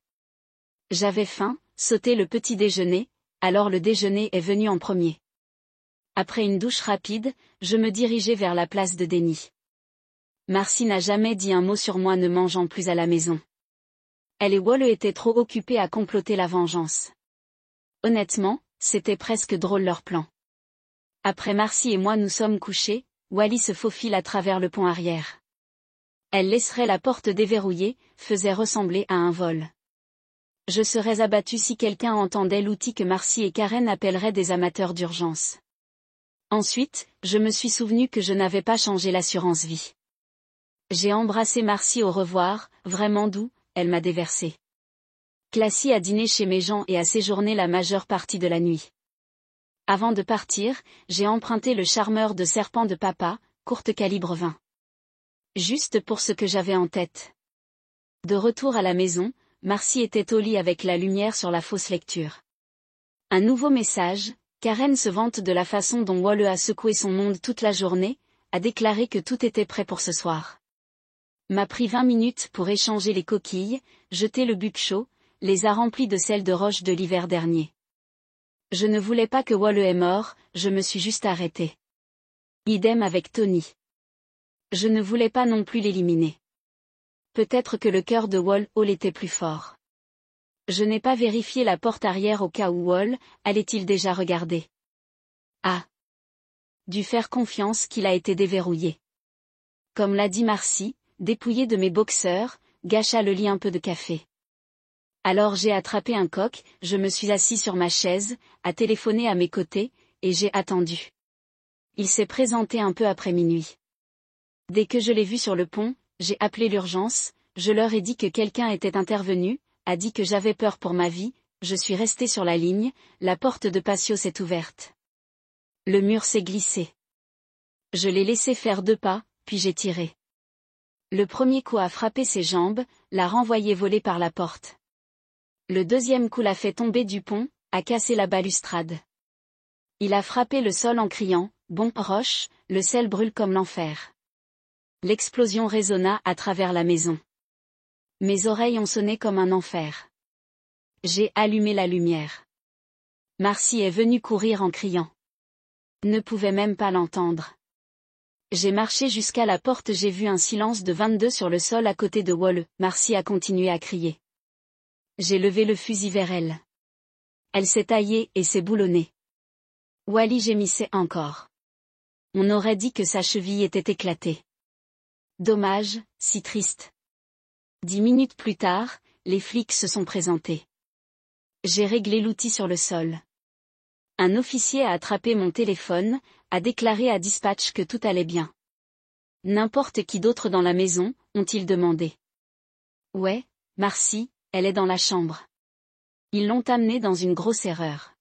J'avais faim, sauté le petit déjeuner, alors le déjeuner est venu en premier. Après une douche rapide, je me dirigeais vers la place de Denny. Marcy n'a jamais dit un mot sur moi ne mangeant plus à la maison. Elle et Wally étaient trop occupés à comploter la vengeance. Honnêtement, c'était presque drôle leur plan. Après Marcy et moi nous sommes couchés, Wally se faufile à travers le pont arrière. Elle laisserait la porte déverrouillée, faisait ressembler à un vol. Je serais abattu si quelqu'un entendait l'outil que Marcy et Karen appelleraient des amateurs d'urgence. Ensuite, je me suis souvenu que je n'avais pas changé l'assurance vie. J'ai embrassé Marcy au revoir, vraiment doux, elle m'a déversé. Classy a dîné chez mes gens et a séjourné la majeure partie de la nuit. Avant de partir, j'ai emprunté le charmeur de serpent de papa, courte calibre 20. Juste pour ce que j'avais en tête. De retour à la maison, Marcy était au lit avec la lumière sur la fausse lecture. Un nouveau message, Karen se vante de la façon dont Wally a secoué son monde toute la journée, a déclaré que tout était prêt pour ce soir. M'a pris 20 minutes pour échanger les coquilles, jeter le buc chaud, les a remplies de sel de roche de l'hiver dernier. Je ne voulais pas que Wall est mort, je me suis juste arrêté. Idem avec Tony. Je ne voulais pas non plus l'éliminer. Peut-être que le cœur de Wall était plus fort. Je n'ai pas vérifié la porte arrière au cas où Wall allait-il déjà regarder. Ah. Dû faire confiance qu'il a été déverrouillé. Comme l'a dit Marcy, dépouillé de mes boxeurs, gâcha le lit un peu de café. Alors j'ai attrapé un coq, je me suis assis sur ma chaise, a téléphoné à mes côtés, et j'ai attendu. Il s'est présenté un peu après minuit. Dès que je l'ai vu sur le pont, j'ai appelé l'urgence, je leur ai dit que quelqu'un était intervenu, a dit que j'avais peur pour ma vie, je suis resté sur la ligne, la porte de patio s'est ouverte. Le mur s'est glissé. Je l'ai laissé faire 2 pas, puis j'ai tiré. Le premier coup a frappé ses jambes, l'a renvoyé voler par la porte. Le deuxième coup l'a fait tomber du pont, a cassé la balustrade. Il a frappé le sol en criant « Bon, Roche, le sel brûle comme l'enfer ». L'explosion résonna à travers la maison. Mes oreilles ont sonné comme un enfer. J'ai allumé la lumière. Marcy est venue courir en criant. Ne pouvait même pas l'entendre. J'ai marché jusqu'à la porte, j'ai vu un silence de 22 sur le sol à côté de Wall. Marcy a continué à crier. J'ai levé le fusil vers elle. Elle s'est taillée et s'est boulonnée. Wally gémissait encore. On aurait dit que sa cheville était éclatée. Dommage, si triste. 10 minutes plus tard, les flics se sont présentés. J'ai réglé l'outil sur le sol. Un officier a attrapé mon téléphone, a déclaré à dispatch que tout allait bien. N'importe qui d'autre dans la maison, ont-ils demandé. Ouais, Marcy, elle est dans la chambre. Ils l'ont amenée dans une grosse erreur.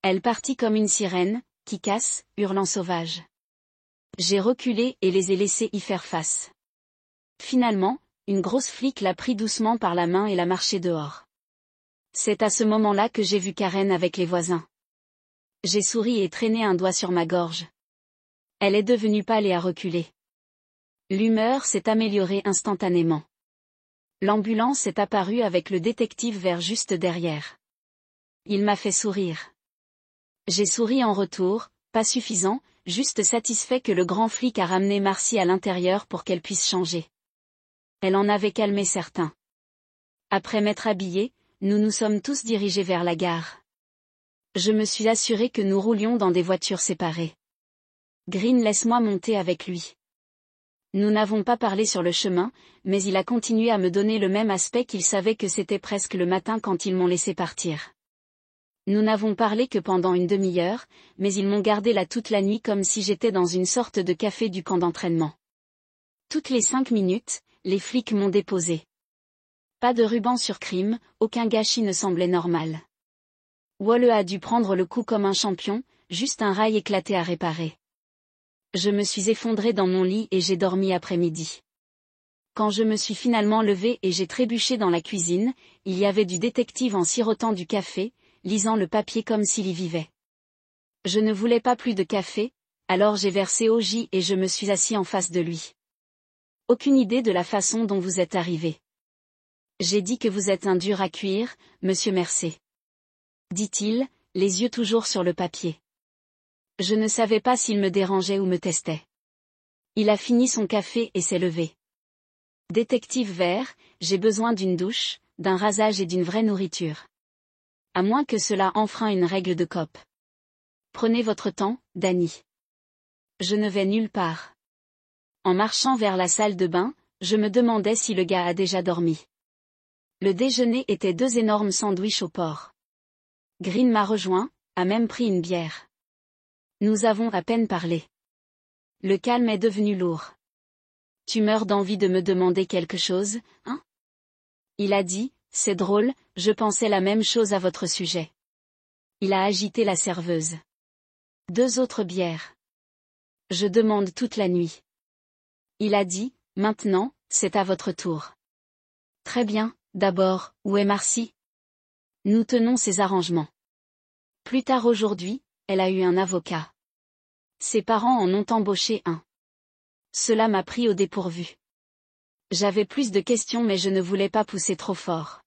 Elle partit comme une sirène, qui casse, hurlant sauvage. J'ai reculé et les ai laissés y faire face. Finalement, une grosse flic l'a pris doucement par la main et l'a marché dehors. C'est à ce moment-là que j'ai vu Karen avec les voisins. J'ai souri et traîné un doigt sur ma gorge. Elle est devenue pâle et a reculé. L'humeur s'est améliorée instantanément. L'ambulance est apparue avec le détective vert juste derrière. Il m'a fait sourire. J'ai souri en retour, pas suffisant, juste satisfait que le grand flic a ramené Marcy à l'intérieur pour qu'elle puisse changer. Elle en avait calmé certains. Après m'être habillé, nous nous sommes tous dirigés vers la gare. Je me suis assuré que nous roulions dans des voitures séparées. Green laisse-moi monter avec lui. Nous n'avons pas parlé sur le chemin, mais il a continué à me donner le même aspect qu'il savait que c'était presque le matin quand ils m'ont laissé partir. Nous n'avons parlé que pendant une demi-heure, mais ils m'ont gardé là toute la nuit comme si j'étais dans une sorte de café du camp d'entraînement. Toutes les 5 minutes, les flics m'ont déposé. Pas de ruban sur crime, aucun gâchis ne semblait normal. Wall a dû prendre le coup comme un champion, juste un rail éclaté à réparer. Je me suis effondré dans mon lit et j'ai dormi après-midi. Quand je me suis finalement levé et j'ai trébuché dans la cuisine, il y avait du détective en sirotant du café, lisant le papier comme s'il y vivait. Je ne voulais pas plus de café, alors j'ai versé au J et je me suis assis en face de lui. Aucune idée de la façon dont vous êtes arrivé. J'ai dit que vous êtes un dur à cuire, monsieur Mercé. Dit-il, les yeux toujours sur le papier. Je ne savais pas s'il me dérangeait ou me testait. Il a fini son café et s'est levé. Détective vert, j'ai besoin d'une douche, d'un rasage et d'une vraie nourriture. À moins que cela enfreint une règle de cop. Prenez votre temps, Danny. Je ne vais nulle part. En marchant vers la salle de bain, je me demandais si le gars a déjà dormi. Le déjeuner était 2 énormes sandwichs au porc. Green m'a rejoint, a même pris une bière. Nous avons à peine parlé. Le calme est devenu lourd. Tu meurs d'envie de me demander quelque chose, hein? Il a dit, c'est drôle, je pensais la même chose à votre sujet. Il a agité la serveuse. 2 autres bières. Je demande toute la nuit. Il a dit, maintenant, c'est à votre tour. Très bien, d'abord, où est Marcy? Nous tenons ces arrangements. Plus tard aujourd'hui, elle a eu un avocat. Ses parents en ont embauché un. Cela m'a pris au dépourvu. J'avais plus de questions mais je ne voulais pas pousser trop fort.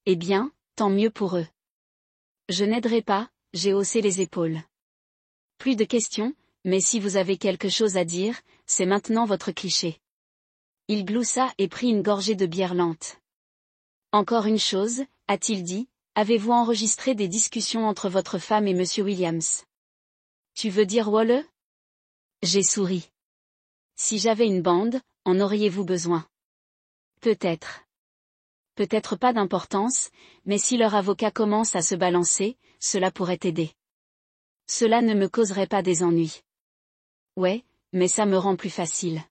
Eh bien, tant mieux pour eux. Je n'aiderai pas, j'ai haussé les épaules. Plus de questions, mais si vous avez quelque chose à dire, c'est maintenant votre cliché. Il gloussa et prit une gorgée de bière lente. Encore une chose, a-t-il dit, avez-vous enregistré des discussions entre votre femme et monsieur Williams? Tu veux dire Walle? J'ai souri. Si j'avais une bande, en auriez-vous besoin? Peut-être. Peut-être pas d'importance, mais si leur avocat commence à se balancer, cela pourrait aider. Cela ne me causerait pas des ennuis. Ouais, mais ça me rend plus facile.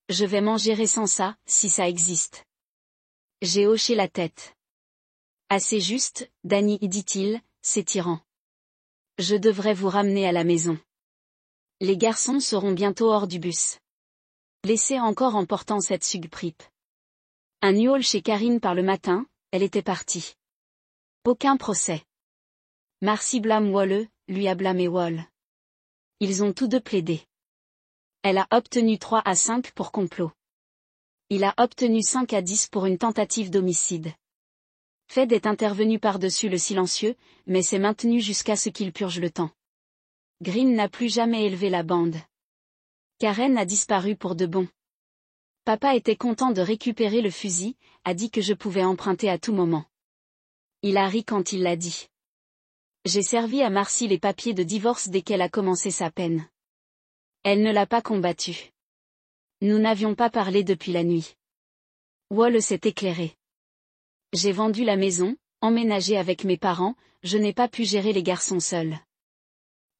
Je vais m'en gérer sans ça, si ça existe. J'ai hoché la tête. Assez juste, Danny, dit-il, s'étirant. Je devrais vous ramener à la maison. Les garçons seront bientôt hors du bus. Laissez encore en portant cette sugpripe. Un gnôle chez Karine par le matin, elle était partie. Aucun procès. Marcy blâme Walle, lui a blâmé Wall. Ils ont tous deux plaidé. Elle a obtenu 3 à 5 pour complot. Il a obtenu 5 à 10 pour une tentative d'homicide. Fed est intervenu par-dessus le silencieux, mais s'est maintenu jusqu'à ce qu'il purge le temps. Green n'a plus jamais élevé la bande. Karen a disparu pour de bon. Papa était content de récupérer le fusil, a dit que je pouvais emprunter à tout moment. Il a ri quand il l'a dit. J'ai servi à Marcy les papiers de divorce dès qu'elle a commencé sa peine. Elle ne l'a pas combattu. Nous n'avions pas parlé depuis la nuit. Wall s'est éclairé. J'ai vendu la maison, emménagé avec mes parents, je n'ai pas pu gérer les garçons seuls.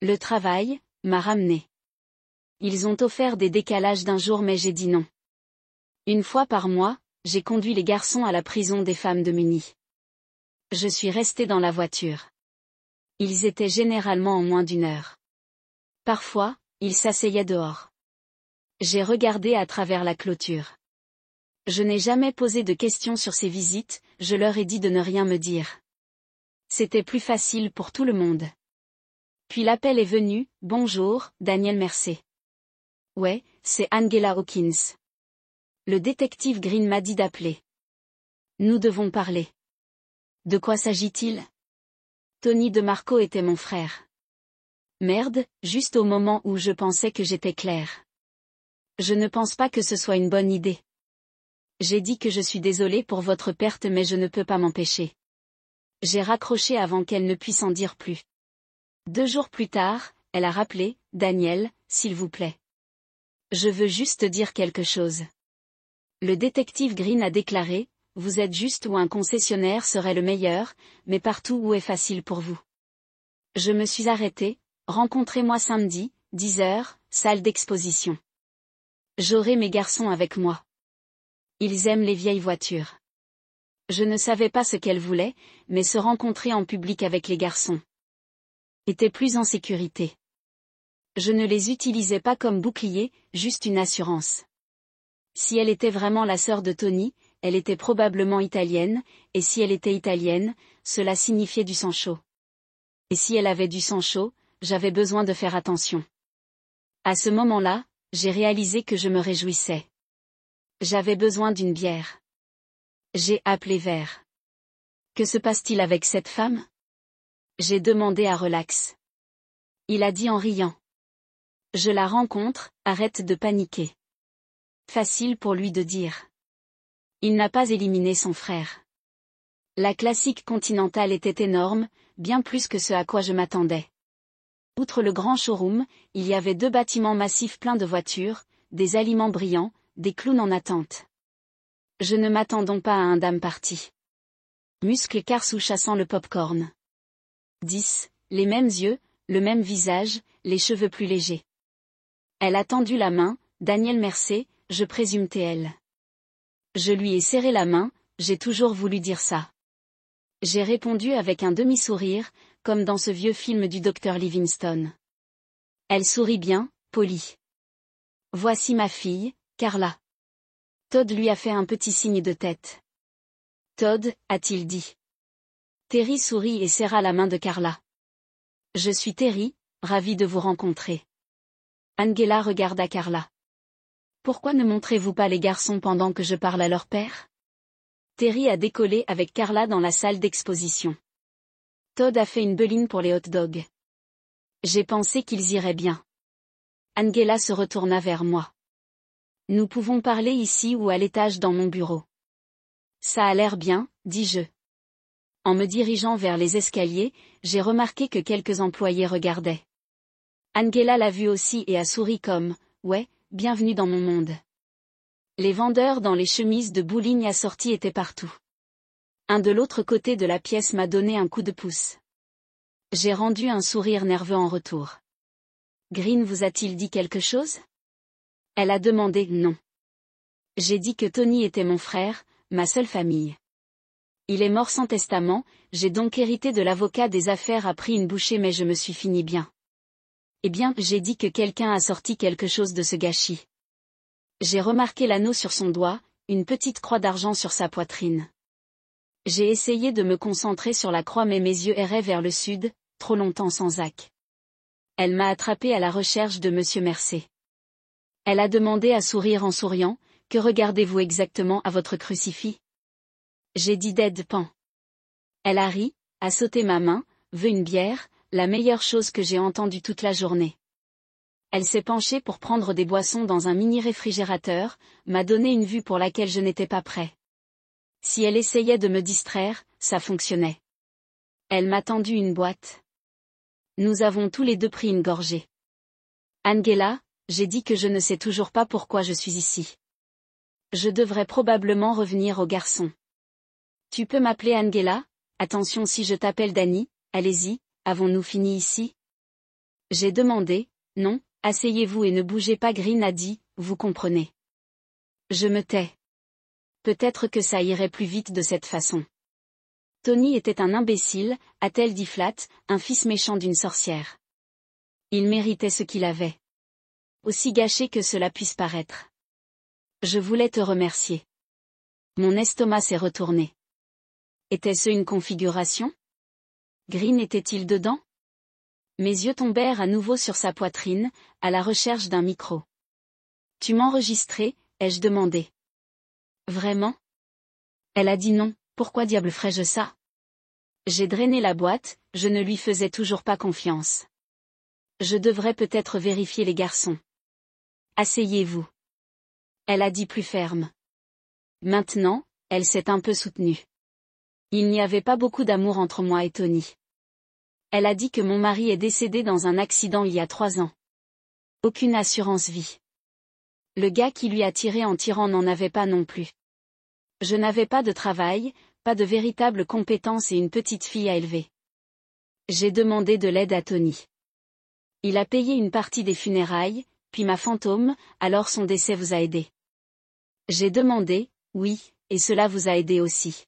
Le travail m'a ramené. Ils ont offert des décalages d'1 jour mais j'ai dit non. Une fois par mois, j'ai conduit les garçons à la prison des femmes de Muni. Je suis resté dans la voiture. Ils étaient généralement en moins d'1 heure. Parfois, ils s'asseyaient dehors. J'ai regardé à travers la clôture. Je n'ai jamais posé de questions sur ces visites, je leur ai dit de ne rien me dire. C'était plus facile pour tout le monde. Puis l'appel est venu, bonjour, Daniel Mercer. Ouais, c'est Angela Hawkins. Le détective Green m'a dit d'appeler. Nous devons parler. De quoi s'agit-il? Tony DeMarco était mon frère. Merde, juste au moment où je pensais que j'étais claire. Je ne pense pas que ce soit une bonne idée. J'ai dit que je suis désolée pour votre perte mais je ne peux pas m'empêcher. J'ai raccroché avant qu'elle ne puisse en dire plus. 2 jours plus tard, elle a rappelé, Daniel, s'il vous plaît. Je veux juste dire quelque chose. Le détective Green a déclaré, vous êtes juste où un concessionnaire serait le meilleur, mais partout où est facile pour vous. Je me suis arrêtée, rencontrez-moi samedi, 10 heures, salle d'exposition. J'aurai mes garçons avec moi. Ils aiment les vieilles voitures. Je ne savais pas ce qu'elle voulait, mais se rencontrer en public avec les garçons était plus en sécurité. Je ne les utilisais pas comme bouclier, juste une assurance. Si elle était vraiment la sœur de Tony, elle était probablement italienne, et si elle était italienne, cela signifiait du sang chaud. Et si elle avait du sang chaud, j'avais besoin de faire attention. À ce moment-là, j'ai réalisé que je me réjouissais. J'avais besoin d'une bière. J'ai appelé Vert. Que se passe-t-il avec cette femme? J'ai demandé à Relax. Il a dit en riant. Je la rencontre, arrête de paniquer. Facile pour lui de dire. Il n'a pas éliminé son frère. La classique continentale était énorme, bien plus que ce à quoi je m'attendais. Outre le grand showroom, il y avait 2 bâtiments massifs pleins de voitures, des aliments brillants, des clowns en attente. Je ne m'attendons pas à un dame party. Muscles carsous chassant le pop-corn. 10, les mêmes yeux, le même visage, les cheveux plus légers. Elle a tendu la main, Daniel Mercer, je présume TL. Je lui ai serré la main, j'ai toujours voulu dire ça. J'ai répondu avec un demi-sourire, comme dans ce vieux film du docteur Livingstone. Elle sourit bien, polie. Voici ma fille, Carla. Todd lui a fait un petit signe de tête. Todd, a-t-il dit. Terry sourit et serra la main de Carla. Je suis Terry, ravi de vous rencontrer. Angela regarda Carla. Pourquoi ne montrez-vous pas les garçons pendant que je parle à leur père? Terry a décollé avec Carla dans la salle d'exposition. Todd a fait une beline pour les hot dogs. J'ai pensé qu'ils iraient bien. Angela se retourna vers moi. Nous pouvons parler ici ou à l'étage dans mon bureau. Ça a l'air bien, dis-je. En me dirigeant vers les escaliers, j'ai remarqué que quelques employés regardaient. Angela l'a vu aussi et a souri comme « Ouais, bienvenue dans mon monde ». Les vendeurs dans les chemises de bowling assorties étaient partout. Un de l'autre côté de la pièce m'a donné un coup de pouce. J'ai rendu un sourire nerveux en retour. Green vous a-t-il dit quelque chose? Elle a demandé non. J'ai dit que Tony était mon frère, ma seule famille. Il est mort sans testament, j'ai donc hérité de l'avocat des affaires a pris une bouchée mais je me suis fini bien. Eh bien, j'ai dit que quelqu'un a sorti quelque chose de ce gâchis. J'ai remarqué l'anneau sur son doigt, une petite croix d'argent sur sa poitrine. J'ai essayé de me concentrer sur la croix mais mes yeux erraient vers le sud, trop longtemps sans Zach. Elle m'a attrapé à la recherche de Monsieur Mercé. Elle a demandé à sourire en souriant, que regardez-vous exactement à votre crucifix? J'ai dit deadpan. Elle a ri, a sauté ma main, veut une bière, la meilleure chose que j'ai entendue toute la journée. Elle s'est penchée pour prendre des boissons dans un mini-réfrigérateur, m'a donné une vue pour laquelle je n'étais pas prêt. Si elle essayait de me distraire, ça fonctionnait. Elle m'a tendu une boîte. Nous avons tous les deux pris une gorgée. Angela, j'ai dit que je ne sais toujours pas pourquoi je suis ici. Je devrais probablement revenir au garçon. Tu peux m'appeler Angela? Attention si je t'appelle Danny, allez-y, avons-nous fini ici? J'ai demandé, non, asseyez-vous et ne bougez pas Green a dit, vous comprenez. Je me tais. Peut-être que ça irait plus vite de cette façon. Tony était un imbécile, a-t-elle dit Flat, un fils méchant d'une sorcière. Il méritait ce qu'il avait. Aussi gâché que cela puisse paraître. Je voulais te remercier. Mon estomac s'est retourné. Était-ce une configuration? Green était-il dedans? Mes yeux tombèrent à nouveau sur sa poitrine, à la recherche d'un micro. Tu m'enregistrais, ai-je demandé. Vraiment? Elle a dit non, pourquoi diable ferais-je ça? J'ai drainé la boîte, je ne lui faisais toujours pas confiance. Je devrais peut-être vérifier les garçons. Asseyez-vous. Elle a dit plus ferme. Maintenant, elle s'est un peu soutenue. Il n'y avait pas beaucoup d'amour entre moi et Tony. Elle a dit que mon mari est décédé dans un accident il y a 3 ans. Aucune assurance vie. Le gars qui lui a tiré en tirant n'en avait pas non plus. Je n'avais pas de travail, pas de véritables compétences et une petite fille à élever. J'ai demandé de l'aide à Tony. Il a payé une partie des funérailles, puis ma fantôme, alors son décès vous a aidé. J'ai demandé, oui, et cela vous a aidé aussi.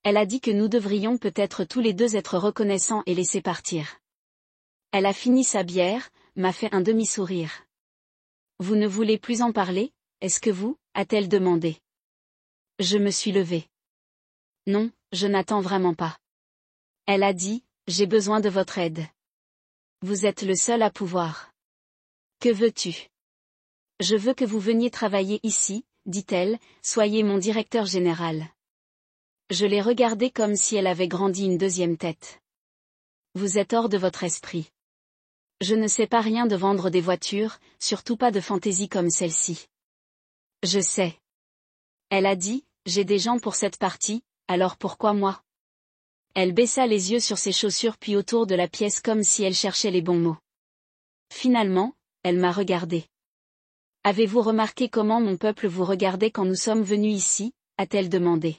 Elle a dit que nous devrions peut-être tous les deux être reconnaissants et laisser partir. Elle a fini sa bière, m'a fait un demi-sourire. Vous ne voulez plus en parler, est-ce que vous, a-t-elle demandé. Je me suis levée. Non, je n'attends vraiment pas. Elle a dit, j'ai besoin de votre aide. Vous êtes le seul à pouvoir. Que veux-tu? Je veux que vous veniez travailler ici, dit-elle, soyez mon directeur général. Je l'ai regardée comme si elle avait grandi une deuxième tête. Vous êtes hors de votre esprit. Je ne sais pas rien de vendre des voitures, surtout pas de fantaisie comme celle-ci. Je sais. Elle a dit, j'ai des gens pour cette partie, alors pourquoi moi? Elle baissa les yeux sur ses chaussures puis autour de la pièce comme si elle cherchait les bons mots. Finalement, elle m'a regardé. Avez-vous remarqué comment mon peuple vous regardait quand nous sommes venus ici, a-t-elle demandé.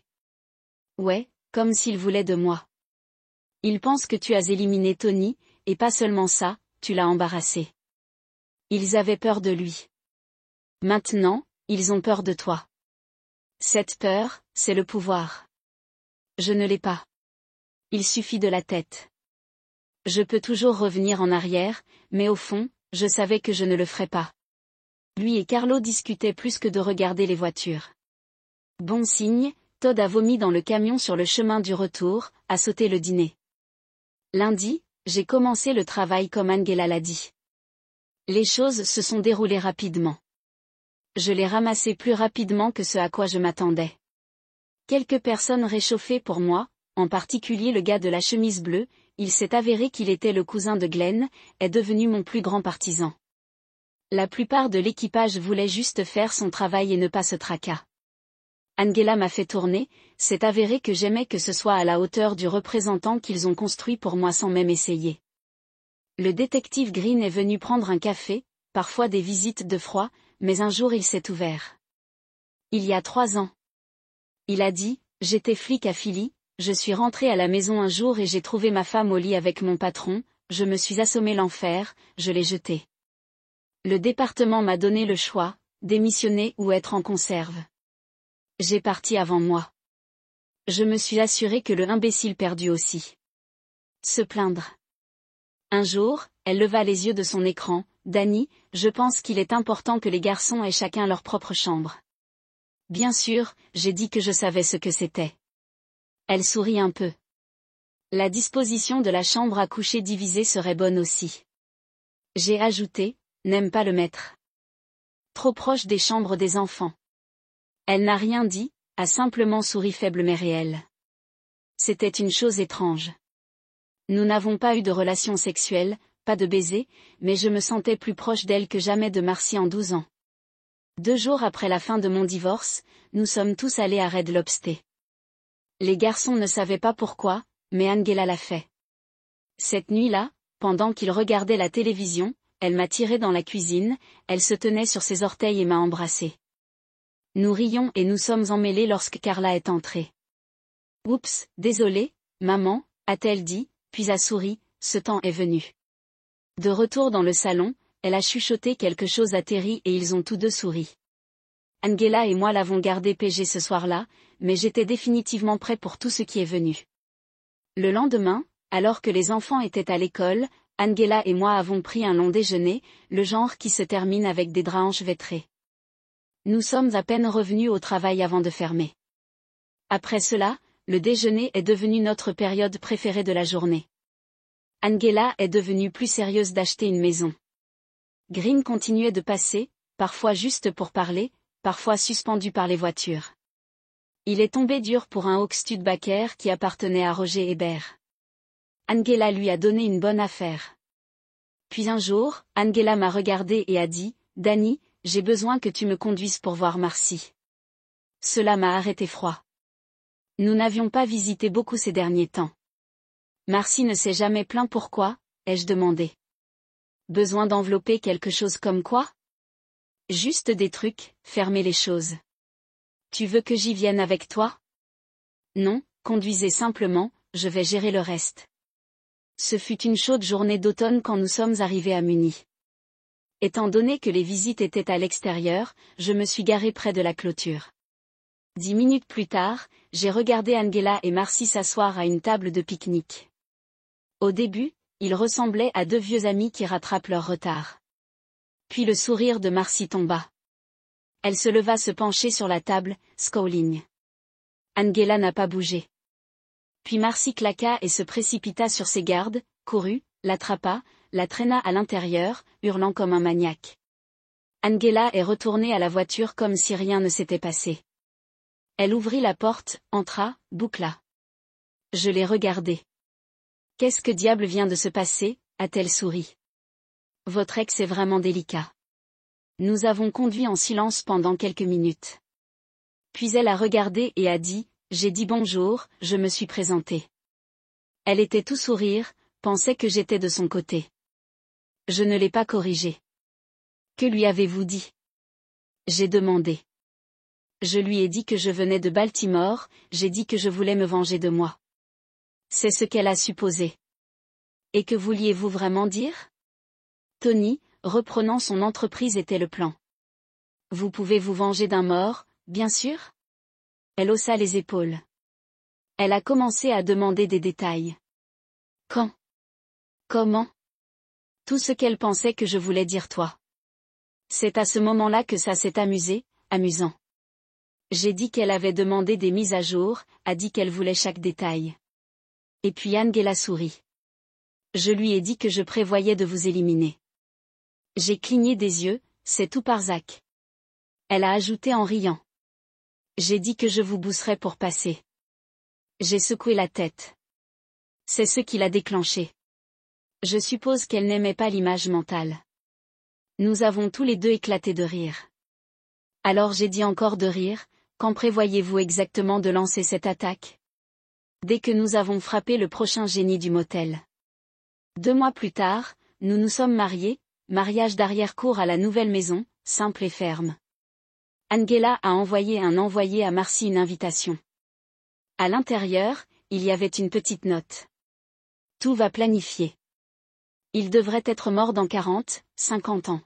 Ouais, comme s'il voulait de moi. Ils pensent que tu as éliminé Tony, et pas seulement ça, tu l'as embarrassé. Ils avaient peur de lui. Maintenant, ils ont peur de toi. Cette peur, c'est le pouvoir. Je ne l'ai pas. Il suffit de la tête. Je peux toujours revenir en arrière, mais au fond, je savais que je ne le ferais pas. Lui et Carlo discutaient plus que de regarder les voitures. Bon signe, Todd a vomi dans le camion sur le chemin du retour, a sauté le dîner. Lundi, j'ai commencé le travail comme Angela l'a dit. Les choses se sont déroulées rapidement. Je l'ai ramassé plus rapidement que ce à quoi je m'attendais. Quelques personnes réchauffaient pour moi, en particulier le gars de la chemise bleue, il s'est avéré qu'il était le cousin de Glenn, est devenu mon plus grand partisan. La plupart de l'équipage voulait juste faire son travail et ne pas se tracas. Angela m'a fait tourner, c'est avéré que j'aimais que ce soit à la hauteur du représentant qu'ils ont construit pour moi sans même essayer. Le détective Green est venu prendre un café, parfois des visites de froid, mais un jour il s'est ouvert. Il y a 3 ans. Il a dit, j'étais flic à Philly, je suis rentré à la maison un jour et j'ai trouvé ma femme au lit avec mon patron, je me suis assommé l'enfer, je l'ai jeté. Le département m'a donné le choix, démissionner ou être en conserve. J'ai parti avant moi. Je me suis assuré que le imbécile perdu aussi. Se plaindre. Un jour, elle leva les yeux de son écran, Danny, je pense qu'il est important que les garçons aient chacun leur propre chambre. Bien sûr, j'ai dit que je savais ce que c'était. Elle sourit un peu. La disposition de la chambre à coucher divisée serait bonne aussi. J'ai ajouté, n'aime pas le maître. Trop proche des chambres des enfants. Elle n'a rien dit, a simplement souri faible mais réelle. C'était une chose étrange. Nous n'avons pas eu de relation sexuelle, pas de baiser, mais je me sentais plus proche d'elle que jamais de Marcy en 12 ans. 2 jours après la fin de mon divorce, nous sommes tous allés à Red Lobster. Les garçons ne savaient pas pourquoi, mais Angela l'a fait. Cette nuit-là, pendant qu'ils regardaient la télévision, elle m'a tiré dans la cuisine, elle se tenait sur ses orteils et m'a embrassé. Nous rions et nous sommes emmêlés lorsque Carla est entrée. Oups, désolée, maman, a-t-elle dit, puis a souri, ce temps est venu. De retour dans le salon, elle a chuchoté quelque chose à Terry et ils ont tous deux souri. Angela et moi l'avons gardé PG ce soir-là, mais j'étais définitivement prêt pour tout ce qui est venu. Le lendemain, alors que les enfants étaient à l'école, Angela et moi avons pris un long déjeuner, le genre qui se termine avec des draps enchevêtrés. Nous sommes à peine revenus au travail avant de fermer. Après cela, le déjeuner est devenu notre période préférée de la journée. Angela est devenue plus sérieuse d'acheter une maison. Green continuait de passer, parfois juste pour parler, parfois suspendu par les voitures. Il est tombé dur pour un Hawk Studebaker qui appartenait à Roger Hébert. Angela lui a donné une bonne affaire. Puis un jour, Angela m'a regardé et a dit, « Danny, j'ai besoin que tu me conduises pour voir Marcy. » Cela m'a arrêté froid. Nous n'avions pas visité beaucoup ces derniers temps. Marcy ne s'est jamais plaint pourquoi, ai-je demandé. Besoin d'envelopper quelque chose comme quoi? Juste des trucs, fermer les choses. Tu veux que j'y vienne avec toi? Non, conduisez simplement, je vais gérer le reste. Ce fut une chaude journée d'automne quand nous sommes arrivés à Muni. Étant donné que les visites étaient à l'extérieur, je me suis garé près de la clôture. 10 minutes plus tard, j'ai regardé Angela et Marcy s'asseoir à une table de pique-nique. Au début, ils ressemblaient à 2 vieux amis qui rattrapent leur retard. Puis le sourire de Marcy tomba. Elle se leva se pencher sur la table, scowling. Angela n'a pas bougé. Puis Marcy claqua et se précipita sur ses gardes, courut, l'attrapa, la traîna à l'intérieur, hurlant comme un maniaque. Angela est retournée à la voiture comme si rien ne s'était passé. Elle ouvrit la porte, entra, boucla. Je l'ai regardée. Qu'est-ce que diable vient de se passer, a-t-elle souri. Votre ex est vraiment délicat. Nous avons conduit en silence pendant quelques minutes. Puis elle a regardé et a dit, j'ai dit bonjour, je me suis présentée. Elle était tout sourire, pensait que j'étais de son côté. Je ne l'ai pas corrigée. Que lui avez-vous dit? J'ai demandé. Je lui ai dit que je venais de Baltimore, j'ai dit que je voulais me venger de moi. C'est ce qu'elle a supposé. Et que vouliez-vous vraiment dire? Tony, reprenant son entreprise était le plan. Vous pouvez vous venger d'un mort, bien sûr? Elle haussa les épaules. Elle a commencé à demander des détails. Quand? Comment? Tout ce qu'elle pensait que je voulais dire toi. C'est à ce moment-là que ça s'est amusant. J'ai dit qu'elle avait demandé des mises à jour, a dit qu'elle voulait chaque détail. Et puis Angela sourit. Je lui ai dit que je prévoyais de vous éliminer. J'ai cligné des yeux, c'est tout par Zach. Elle a ajouté en riant. J'ai dit que je vous bousserais pour passer. J'ai secoué la tête. C'est ce qui l'a déclenché. Je suppose qu'elle n'aimait pas l'image mentale. Nous avons tous les deux éclaté de rire. Alors j'ai dit encore de rire, quand prévoyez-vous exactement de lancer cette attaque? Dès que nous avons frappé le prochain génie du motel. 2 mois plus tard, nous nous sommes mariés, mariage d'arrière-cour à la nouvelle maison, simple et ferme. Angela a envoyé à Marcy une invitation. À l'intérieur, il y avait une petite note. Tout va planifier. Il devrait être mort dans 40, 50 ans.